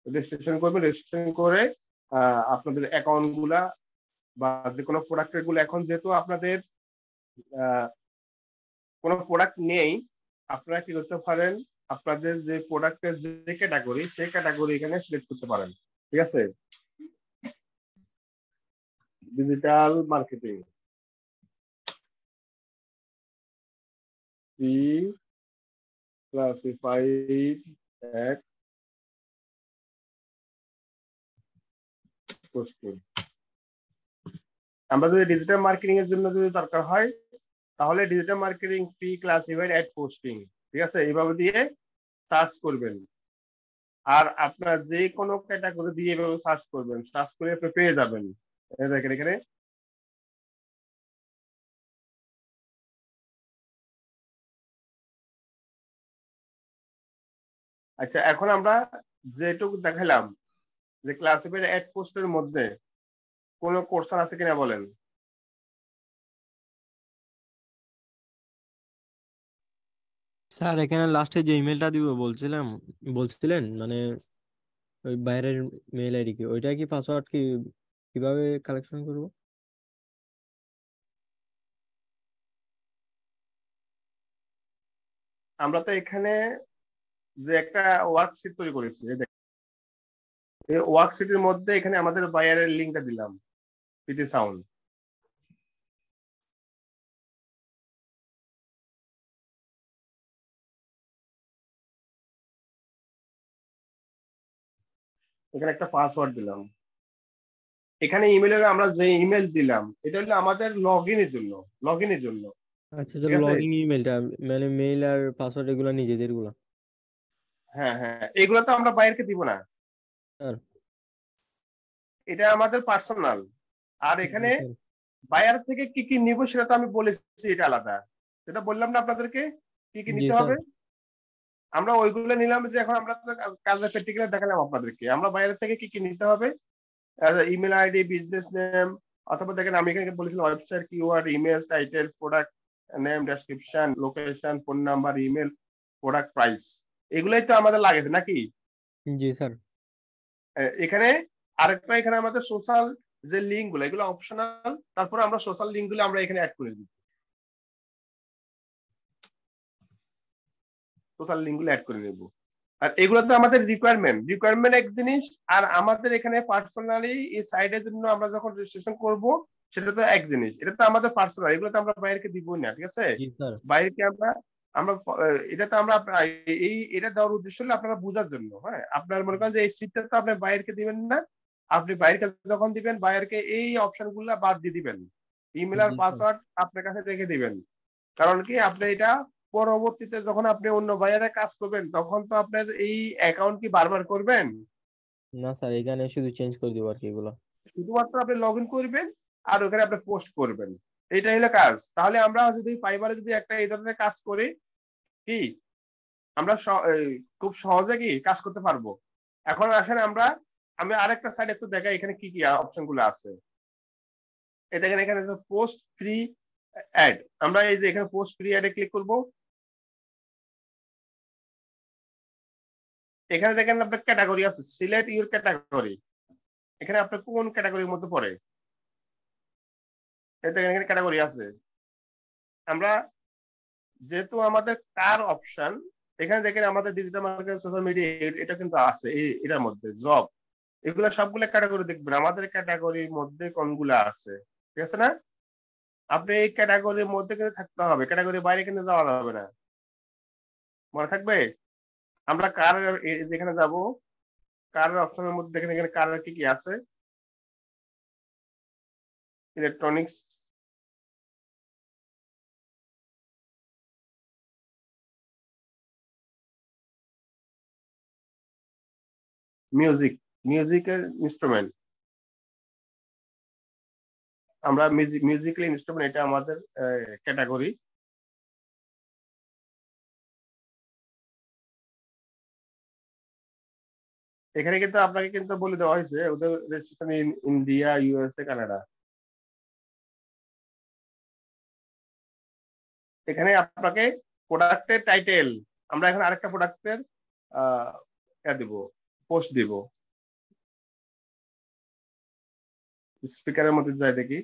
রেজিস্ট্রেশন করবেন, রেজিস্ট্রেশন করে আপনাদের অ্যাকাউন্ট গুলা বা যে কোনো প্রোডাক্টের গুলো, এখন যেহেতু আপনাদের কোনো প্রোডাক্ট নেই, আপনারা কি করতে পারেন, আপনাদের যে প্রোডাক্টের যে ক্যাটাগরি, সেই ক্যাটাগরি এখানে সিলেক্ট করতে পারেন। ঠিক আছে, digital marketing classified ad posting. আমরা যদি ডিজিটাল মার্কেটিং এর জন্য যদি দরকার হয়, তাহলে digital marketing free classified ad posting, ঠিক আছে, এইভাবে দিয়ে সার্চ করবেন। আর আপনার যে কোনো ক্যাটাগরি দিয়ে এভাবে সার্চ করবেন, সার্চ করে আপনি পেয়ে যাবেন। দেখেন এখানে আচ্ছা, এখন আমরা যেটুকু দেখালাম যে ক্লাসিফাইড অ্যাড পোস্টের মধ্যে কোনো কোশ্চেন আছে কিনা বলেন। স্যার এখানে লাস্টে যে ইমেলটা দিব বলছিলেন মানে ওই বাইরের মেল আইডি কি ওইটা কি পাসওয়ার্ড কি কিভাবে কালেকশন করব? আমরা তো এখানে যে একটা ওয়ার্কশিট তৈরি করেছি, এই ওয়ার্কশিটের মধ্যে এখানে আমাদের বায়ারের লিঙ্কটা দিলাম, পিটি সাউন্ড। এখানে একটা পাসওয়ার্ড দিলাম। এখানে ইমেলের আমরা যে ইমেল দিলাম এটা হলো আমাদের লগ ইনের জন্য। আচ্ছা, ঠিক আছে, লগইন ইমেলটা মানে মেইল আর পাসওয়ার্ড এগুলো নিজেদের গুলা? হ্যাঁ হ্যাঁ, এগুলো তো আমরা বাইরকে দিব না, স্যার এটা আমাদের পার্সোনাল। আর এখানে স্যার বায়ার থেকে কি কি নিব সেটা তো আমি বলেছি, এটা আলাদা, সেটা বললাম না আপনাদেরকে কি কি জি নিতে স্যার। হবে। আমরা ওইগুলো নিলাম, যে এখন আমরা কাজের প্র্যাকটিক্যাল দেখালাম আপনাদেরকে আমরা বাইরে থেকে কি কি নিতে হবে। ইমেল আইডি, বিজনেস নেম, অথবা দেখেন আমি এখানে বলেছিলাম website keyword, email title, product name, description, location, phone number, email, product price, এগুলাই তো আমাদের লাগেছে নাকি। জি স্যার। এখানে আরেকটা, এখানে আমাদের সোশ্যাল যে লিঙ্ক গুলো এগুলো অপশনাল, তারপরে আমরা সোশ্যাল লিঙ্ক গুলো আমরা এখানে অ্যাড করে দিই, সোশ্যাল লিঙ্ক গুলো অ্যাড করে নেব। আর এগুলো তো আমাদের রিকোয়ারমেন্ট এক জিনিস, আর আমাদের এখানে পার্সোনালি এই সাইটের জন্য আমরা যখন রেজিস্ট্রেশন করব সেটা তো এক জিনিস, এটা তো আমাদের পার্সোনাল, এগুলো তো আমরা বাইরেকে দিব না। ঠিক আছে, জি স্যার। বাইরেকে আমরা আমরা এটা তো আমরা এটা দেওয়ার উদ্দেশ্য হলো আপনারা বোঝার জন্য। হ্যাঁ, আপনার মনে করেন যে এই সিটটা তো আপনি বাইরেকে দিবেন না, আপনি বাইরেকে যখন দিবেন বাইরেকে এই অপশন গুলা বাদ দিয়ে দিবেন, ইমেল আর জি স্যার। পাসওয়ার্ড আপনার কাছে রেখে দিবেন। কারণ কি, আপনি এটা পরবর্তীতে যখন আপনি অন্য বাইরে কাজ করবেন তখন তো আপনার এই অ্যাকাউন্ট কি বারবার করবেন? না স্যার, এখানে শুধু চেঞ্জ করে দিব আর কি এগুলো। শুধুমাত্র আপনি লগ ইন করবেন আর ওখানে আপনি পোস্ট করবেন, এটাই হলো কাজ। তাহলে আমরা যদি ফাইবারে যদি একটা এই ধরনের কাজ করি, কি আমরা খুব সহজে কি কাজ করতে পারবো। এখন আসেন আমি আরেকটা সাইড একটু দেখাই এখানে কি কি অপশন গুলো আছে। এই দেখেন এখানে পোস্ট ফ্রি অ্যাড, আমরা এই যে এখানে পোস্ট ফ্রি অ্যাডে ক্লিক করব। এখানে দেখেন আপনার ক্যাটাগরি আছে, সিলেক্ট ইউর ক্যাটাগরি, এখানে আপনার কোন ক্যাটাগরির মধ্যে পড়ে, এখানে ক্যাটাগরি আছে। আমরা যেহেতু আমাদের কার অপশন, এখানে দেখেন আমাদের ডিজিটাল মার্কেটিং, সোশ্যাল মিডিয়া, এটা কিন্তু আছে এটার মধ্যে জব, এগুলো সবগুলো ক্যাটাগরি দেখবেন আমাদের ক্যাটাগরির মধ্যে কোনগুলো আছে। ঠিক আছে না, আপনি এই ক্যাটাগরির মধ্যে কিন্তু থাকতে হবে, ক্যাটাগরির বাইরে কিন্তু যাওয়া যাবে না, মনে থাকবে। আমরা কার যেখানে যাব, কার অপশনের মধ্যে দেখেন এখানে কার কি কি আছে, ইলেকট্রনিক্স, মিউজিকের ইনস্ট্রুমেন্ট, আমরা মিউজিক্যাল ইনস্ট্রুমেন্ট, এটা আমাদের ক্যাটাগরি। এখানে কিন্তু আপনাকে কিন্তু বলে দেওয়া হয়েছে ওদের registration in India, USA, Canada. এখানে আপনাকে প্রোডাক্টের টাইটেল, আমরা এখন আরেকটা প্রোডাক্টের দিব, পোস্ট দিব। স্পিকারের মধ্যে যাই দেখি,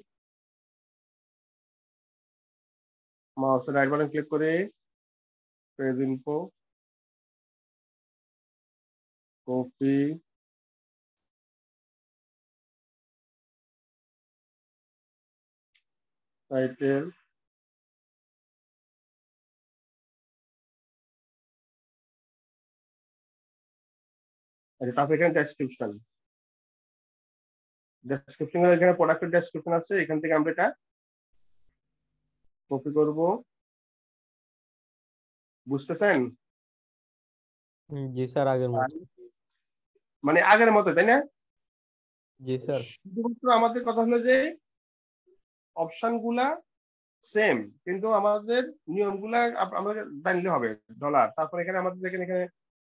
মাউসের রাইট বাটন ক্লিক করে পেজ ইনফো, কপি, টাইটেল, তারপর এখানে ডেসক্রিপশন। ডেসক্রিপশন এখানে প্রোডাক্টের ডেসক্রিপশন আছে, এখান থেকে আমরা এটা কপি করব। বুঝতেছেন? জি স্যার, আগের মতো। মানে আগের মতো, তাই না? জি স্যার। শুধুমাত্র আমাদের কথা হলো যে অপশন গুলা সেম, কিন্তু আমাদের নিয়মগুলা আমরা জানলে হবে। ডলার, তারপর এখানে আমাদের দেখেন এখানে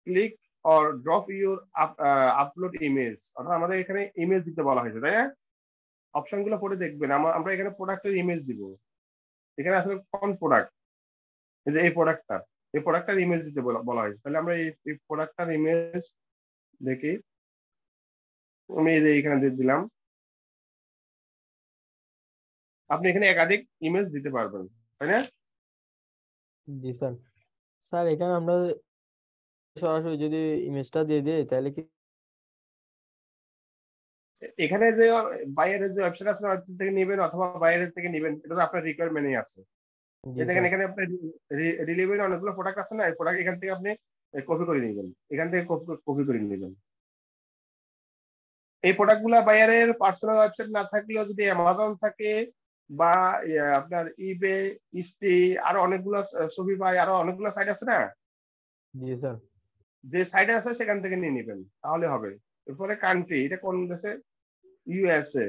click or drop your upload image, অর্থাৎ আমাদের এখানে ইমেজ দিতে বলা হয়েছে, তাই না? অপশন গুলো পড়ে দেখবেন, আমরা এখানে প্রোডাক্টের ইমেজ দিব। এখানে আসলে কোন প্রোডাক্ট, এই যে এই প্রোডাক্টটার ইমেজ দিতে বলা হয়েছে। তাহলে আমরা এই প্রোডাক্টটার ইমেজ দেখি, আমি এই যে এখানে দিয়ে দিলাম। আপনি এখানে একাধিক ইমেজ দিতে পারবেন, তাই না? জি স্যার। স্যার এখানে আমরা সরাসরি যদি ইমেজটা দিয়ে দিই তাহলে কি? এখানে যে বাইরের যে ওয়েবসাইট আছে ওয়েবসাইট থেকে নেবেন অথবা বাইরের থেকে নেবেন, এটা তো আপনার রিকোয়ারমেন্টই আছে। জি দেখেন স্যার। এখানে আপনি ডেলিভারি অনেকগুলো প্রোডাক্ট আছে না, এই প্রোডাক্ট এখান থেকে আপনি কপি করে নেবেন, এখান থেকে কপি করে নেবেন। এই প্রোডাক্ট গুলা বাইরের পার্সোনাল ওয়েবসাইট না থাকলেও যদি অ্যামাজন থাকে বা আপনার ইবে, ইস্টি, আরো অনেকগুলো ছবি পাই, আরো অনেকগুলো সাইট আছে না, জি স্যার। যে সাইটে আছে সেখান থেকে নিয়ে নেবেন, তাহলে হবে। এরপরে কান্ট্রি, এটা কোন দেশে? ইউএসএ।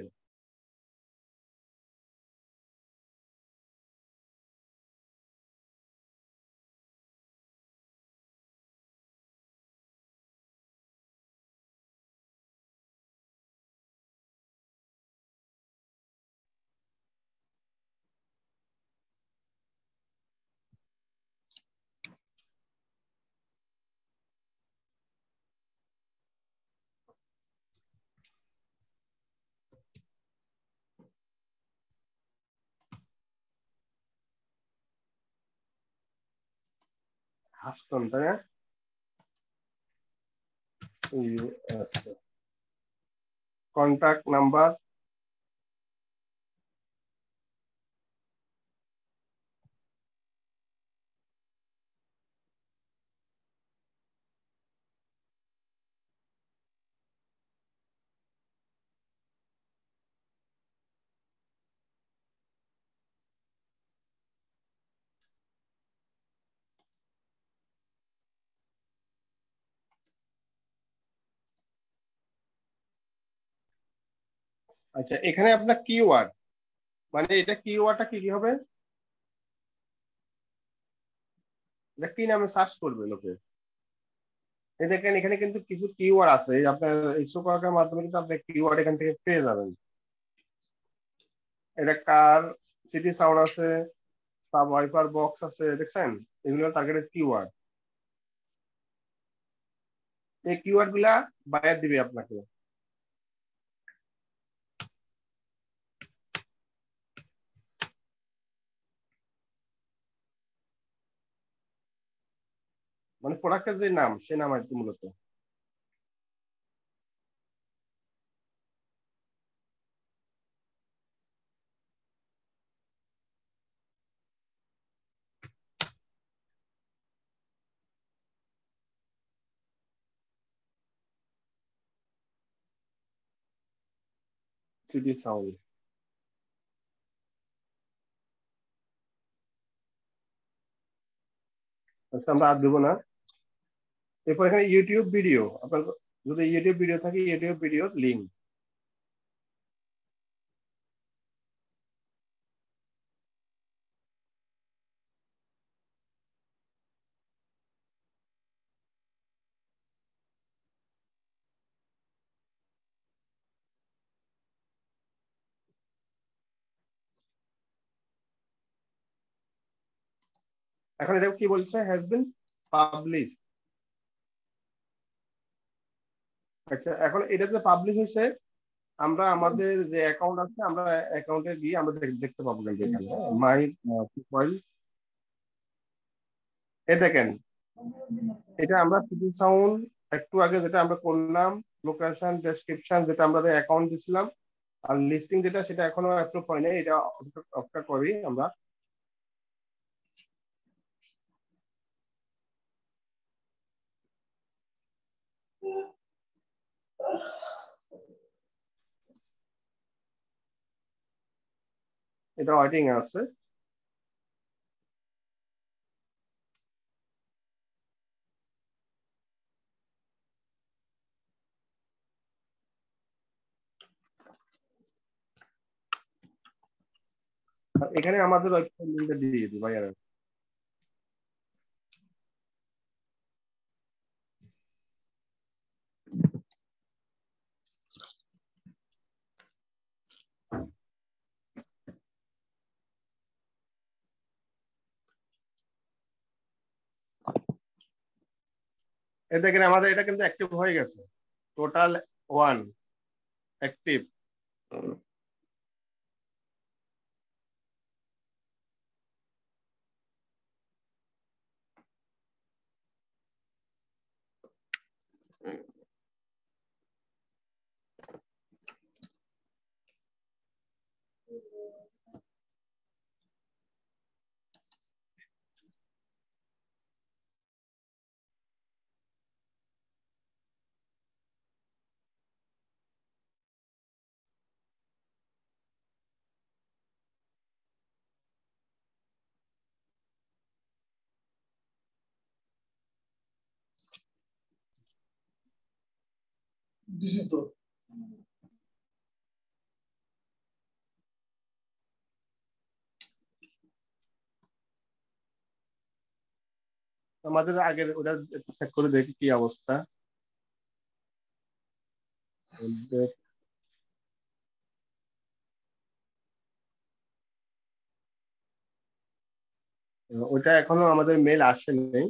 হাসতন, তাই না? ইউএসএ। কন্টাক্ট নাম্বার, আচ্ছা এখানে আপনার কিওয়ার্ড, মানে এটা কিওয়ার্ডটা কি কি হবে, এটা কি নামে সার্চ করবে লোকে। এই দেখেন এখানে কিন্তু কিছু কিওয়ার্ড আছে, এই আপনার এই সুপারকার মাধ্যমে কিন্তু আপনি কিওয়ার্ড এখান থেকে পেয়ে যাবেন। এটা কার, সিটি সাউন্ড আছে, সাব ওয়াইপার বক্স আছে, দেখছেন? এগুলো টার্গেটেড কিওয়ার্ড। এই কিওয়ার্ড গুলা বায়ার দিবে আপনাকে। মানে প্রোডাক্টের যে নাম, সে নাম আর কি মূলত। City sound. আচ্ছা আমরা আর দেবো না। এরপর এখানে ইউটিউব ভিডিও, আপনার যদি ইউটিউব ভিডিও থাকে ইউটিউব ভিডিও লিঙ্ক। এখন এটা কি বলছে, হ্যাজ বিন পাবলিশ। আচ্ছা, এখন এটা যে পাবলিশ হয়েছে, আমরা আমাদের যে অ্যাকাউন্ট আছে আমরা অ্যাকাউন্টে গিয়ে আমরা দেখতে পাবো কিন্তু এখানে মাই প্রোফাইল। এই দেখেন, এটা আমরা সিটি সাউন্ড একটু আগে যেটা আমরা করলাম, লোকেশন ডেসক্রিপশন যেটা আমরা অ্যাকাউন্ট দিছিলাম, আর লিস্টিং যেটা সেটা এখনো অ্যাপ্রুভ হয়নি, এটা অপেক্ষা করি আমরা। এটা ওয়েটিং আছে। এখানে আমাদের ওয়েবসাইট লিংকটা দিয়ে দিই ভাইয়া। এই দেখেন আমাদের এটা কিন্তু অ্যাক্টিভ হয়ে গেছে, টোটাল 1 অ্যাক্টিভ। আমাদের আগের ওটা চেক করে দেখি কি অবস্থা। ওটা এখনো আমাদের মেল আসেনি।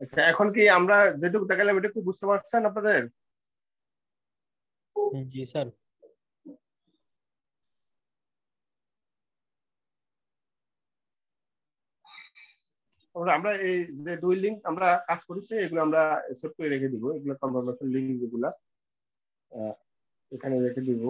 আচ্ছা, এখন কি আমরা যেটুকু দেখালাম এটা কি বুঝতে পারছেন আপনাদের? জি স্যার। আমরা এই যে 2 লিঙ্ক আমরা কাজ করেছি এগুলো আমরা সেভ করে রেখে দিব, এগুলো কনভারসেশন লিঙ্ক যেগুলা এখানে রেখে দিব।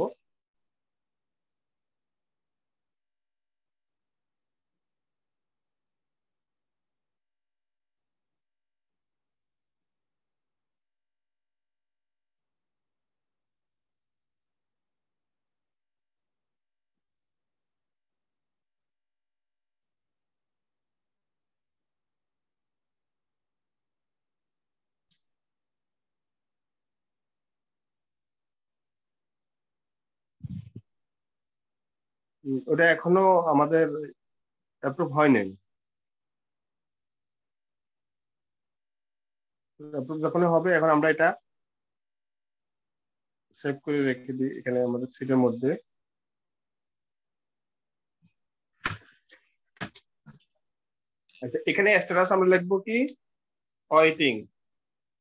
ওটা এখনো আমাদের অ্যাপ্রুভ হয়নি। অ্যাপ্রুভ যখন হবে এখন আমরা এটা সেভ করে রেখে দিই এখানে আমাদের সিটের মধ্যে। আচ্ছা, এখানে স্ট্যাটাস আমরা লিখবো কি ওয়েটিং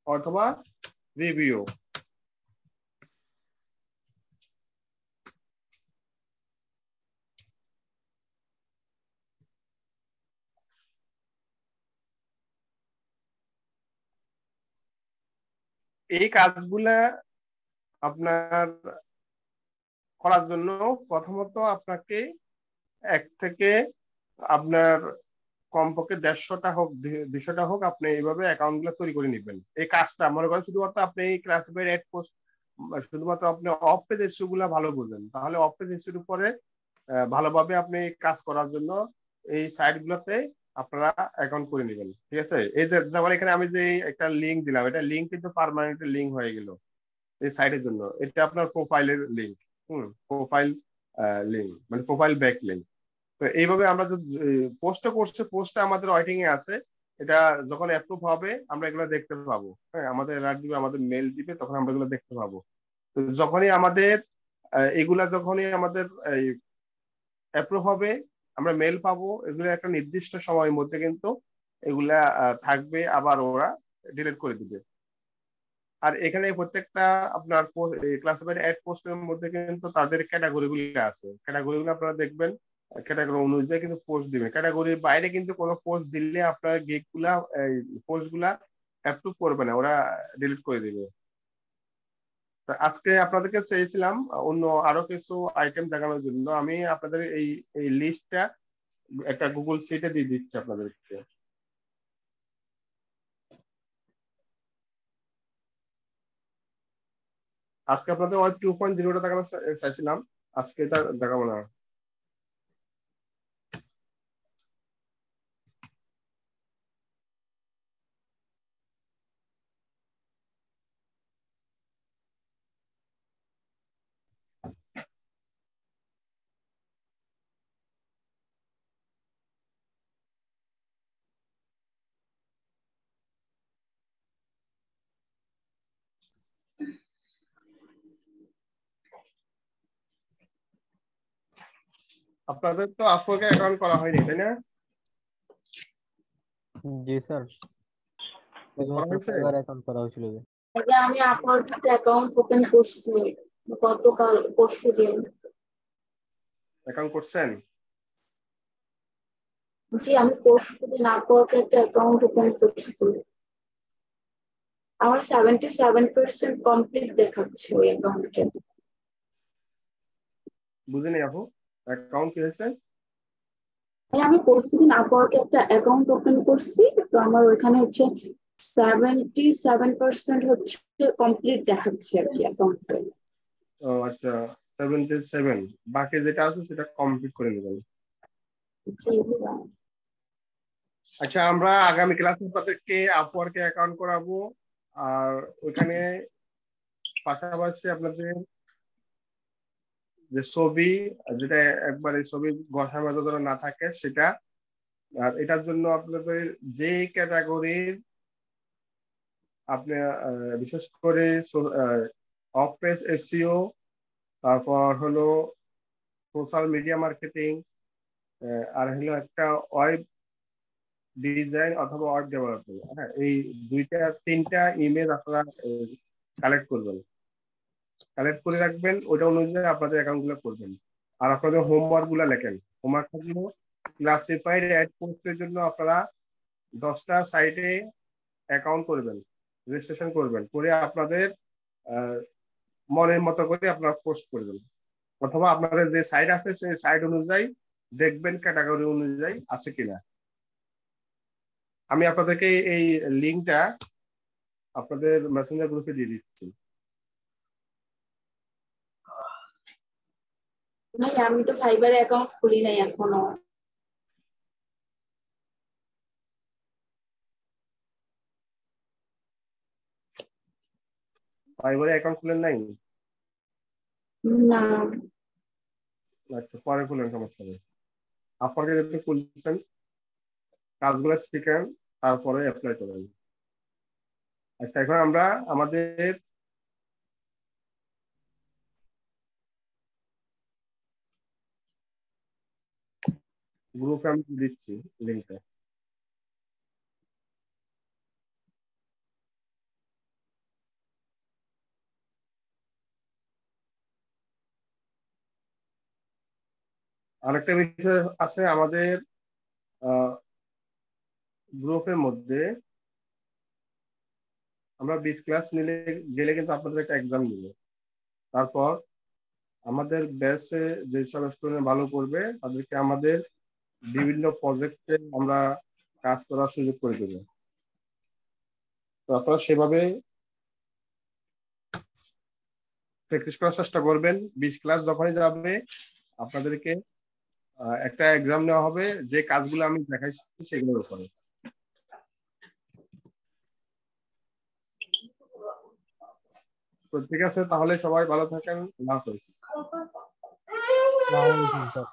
অথবা রিভিউ। এই কাজগুলা আপনার করার জন্য প্রথমত আপনাকে 1 থেকে আপনার কমপক্ষে 150টা হোক 200টা হোক আপনি এইভাবে অ্যাকাউন্ট গুলো তৈরি করে নেবেন। এই কাজটা মনে করেন শুধুমাত্র আপনি এই ক্লাসিফাইড অ্যাড পোস্ট শুধুমাত্র আপনি অফ পেজ ইস্যু গুলা ভালো বুঝেন, তাহলে অফ পেজ ইস্যুর উপরে ভালোভাবে আপনি কাজ করার জন্য এই সাইট গুলোতে আপনারা অ্যাকাউন্ট করে নেবেন। ঠিক আছে, এই যে যেমন এখানে আমি যে একটা লিংক দিলাম, এটা লিংক কিন্তু পার্মানেন্ট লিংক হয়ে গেল এই সাইটের জন্য। এটা আপনার প্রোফাইলের লিংক, প্রোফাইল লিংক মানে প্রোফাইল ব্যাক লিংক। তো এইভাবে আমরা যদি পোস্টটা করছে, পোস্টটা আমাদের ওয়েটিং এ আছে, এটা যখন অ্যাপ্রুভ হবে আমরা এগুলো দেখতে পাবো। হ্যাঁ, আমাদের অ্যালার্ট দিবে, আমাদের মেল দিবে, তখন আমরা এগুলো দেখতে পাবো। তো যখনই আমাদের এগুলা যখনই আমাদের অ্যাপ্রুভ হবে, আমরা মেল পাবো, এগুলো একটা নির্দিষ্ট সময়ের মধ্যে কিন্তু এগুলা থাকবে, আবার ওরা ডিলিট করে দিবে। আর এখানে প্রত্যেকটা আপনার ক্লাসিফাইড অ্যাড পোস্টের মধ্যে কিন্তু তাদের ক্যাটাগরি গুলো আছে, ক্যাটাগরি গুলো আপনারা দেখবেন, ক্যাটাগরি অনুযায়ী কিন্তু পোস্ট দিবে। ক্যাটাগরির বাইরে কিন্তু কোনো পোস্ট দিলে আপনার গিগ গুলা পোস্ট গুলা অ্যাপ্রুভ করবে না, ওরা ডিলিট করে দিবে। আজকে আপনাদেরকে চেয়েছিলাম অন্য আরো কিছু আইটেম দেখানোর জন্য। আমি আপনাদের এই এই লিস্টটা একটা গুগল শিটে দিয়ে দিচ্ছি আপনাদেরকে। আজকে আপনাদের ওয়াইড 2.0টা দেখানো চাইছিলাম, আজকে এটা দেখাবো না। আপনাদের তো আপওয়ার্কে অ্যাকাউন্ট করা হয়নি, তাই না? জি স্যার, করা হয়েছে? এবার অ্যাকাউন্ট করা হয়েছিল যে। আমি আপনার অ্যাকাউন্ট ওপেন করছি গতকাল পরশু দিন। অ্যাকাউন্ট করছেন? জি, আমি পরশু দিন আপওয়ার্কে একটা অ্যাকাউন্ট ওপেন করছি। আমার 77% কমপ্লিট দেখাচ্ছে ওই অ্যাকাউন্টে। বুঝিনি আপু, অ্যাকাউন্ট কি হয়েছে? আমি পরশু দিন আপওয়ার্কে একটা অ্যাকাউন্ট ওপেন করছি, তো আমার ওইখানে হচ্ছে 77% হচ্ছে কমপ্লিট দেখাচ্ছে আর কি অ্যাকাউন্টে। ও আচ্ছা, 77, বাকি যেটা আছে সেটা কমপ্লিট করে নেবেন। আচ্ছা, আমরা আগামী ক্লাসে আপনাদেরকে আপওয়ার্কে অ্যাকাউন্ট করাবো, আর ওইখানে পাশাপাশি আপনাদের যে ছবি, যেটা একবারে ছবি ঘষা মাজা যেন না থাকে সেটা। আর এটার জন্য আপনাদের যে ক্যাটাগরির আপনি বিশেষ করে অফ পেজ এসইও, তারপর হলো সোশ্যাল মিডিয়া মার্কেটিং, আর হলো একটা ওয়েব ডিজাইন অথবা ওয়েব ডেভেলপমেন্ট, হ্যাঁ, এই দুইটা তিনটা ইমেজ আপনারা কালেক্ট করবেন, কালেক্ট করে রাখবেন, ওটা অনুযায়ী আপনাদের অ্যাকাউন্ট গুলো করবেন। আর আপনাদের হোমওয়ার্ক গুলো লেখেন। হোমওয়ার্ক থাকলো ক্লাসিফাইড অ্যাড পোস্টের জন্য আপনারা 10টা সাইটে অ্যাকাউন্ট করবেন, রেজিস্ট্রেশন করবেন, করে আপনাদের মনের মতো করে আপনারা পোস্ট করবেন, অথবা আপনাদের যে সাইট আছে সেই সাইট অনুযায়ী দেখবেন ক্যাটাগরি অনুযায়ী আছে কিনা। আমি আপনাদেরকে এই লিঙ্কটা আপনাদের মেসেঞ্জার গ্রুপে দিয়ে দিচ্ছি। আমি তো ফাইবারে অ্যাকাউন্ট খুলি নাই এখনো। ফাইবারে অ্যাকাউন্ট খুলেন নাই? না। আচ্ছা, পরে খুলেন, সমস্যা নেই। আপনাকে যদি খুলছেন কাজগুলো শিখেন, তারপরে অ্যাপ্লাই করেন। আচ্ছা, এখন আমরা আমাদের গ্রুপে আমি দিচ্ছি লিঙ্কটা। আরেকটা বিষয় আছে আমাদের গ্রুপের মধ্যে, আমরা 20 ক্লাস নিলে গেলে কিন্তু আপনাদের একটা এক্সাম দিবে। তারপর আমাদের ব্যাচে যেসব স্টুডেন্ট ভালো করবে তাদেরকে আমাদের বিভিন্ন প্রজেক্টে আমরা কাজ করার সুযোগ করে দেবো। তো আপনারা সেভাবে প্র্যাকটিস করার চেষ্টা করবেন। 20 ক্লাস যখনই যাবে আপনাদেরকে একটা এক্সাম নেওয়া হবে যে কাজগুলো আমি দেখাইছি সেগুলোর উপরে। তো ঠিক আছে, তাহলে সবাই ভালো থাকেন। আল্লাহ হাফেজ। আসসালামু আলাইকুম স্যার।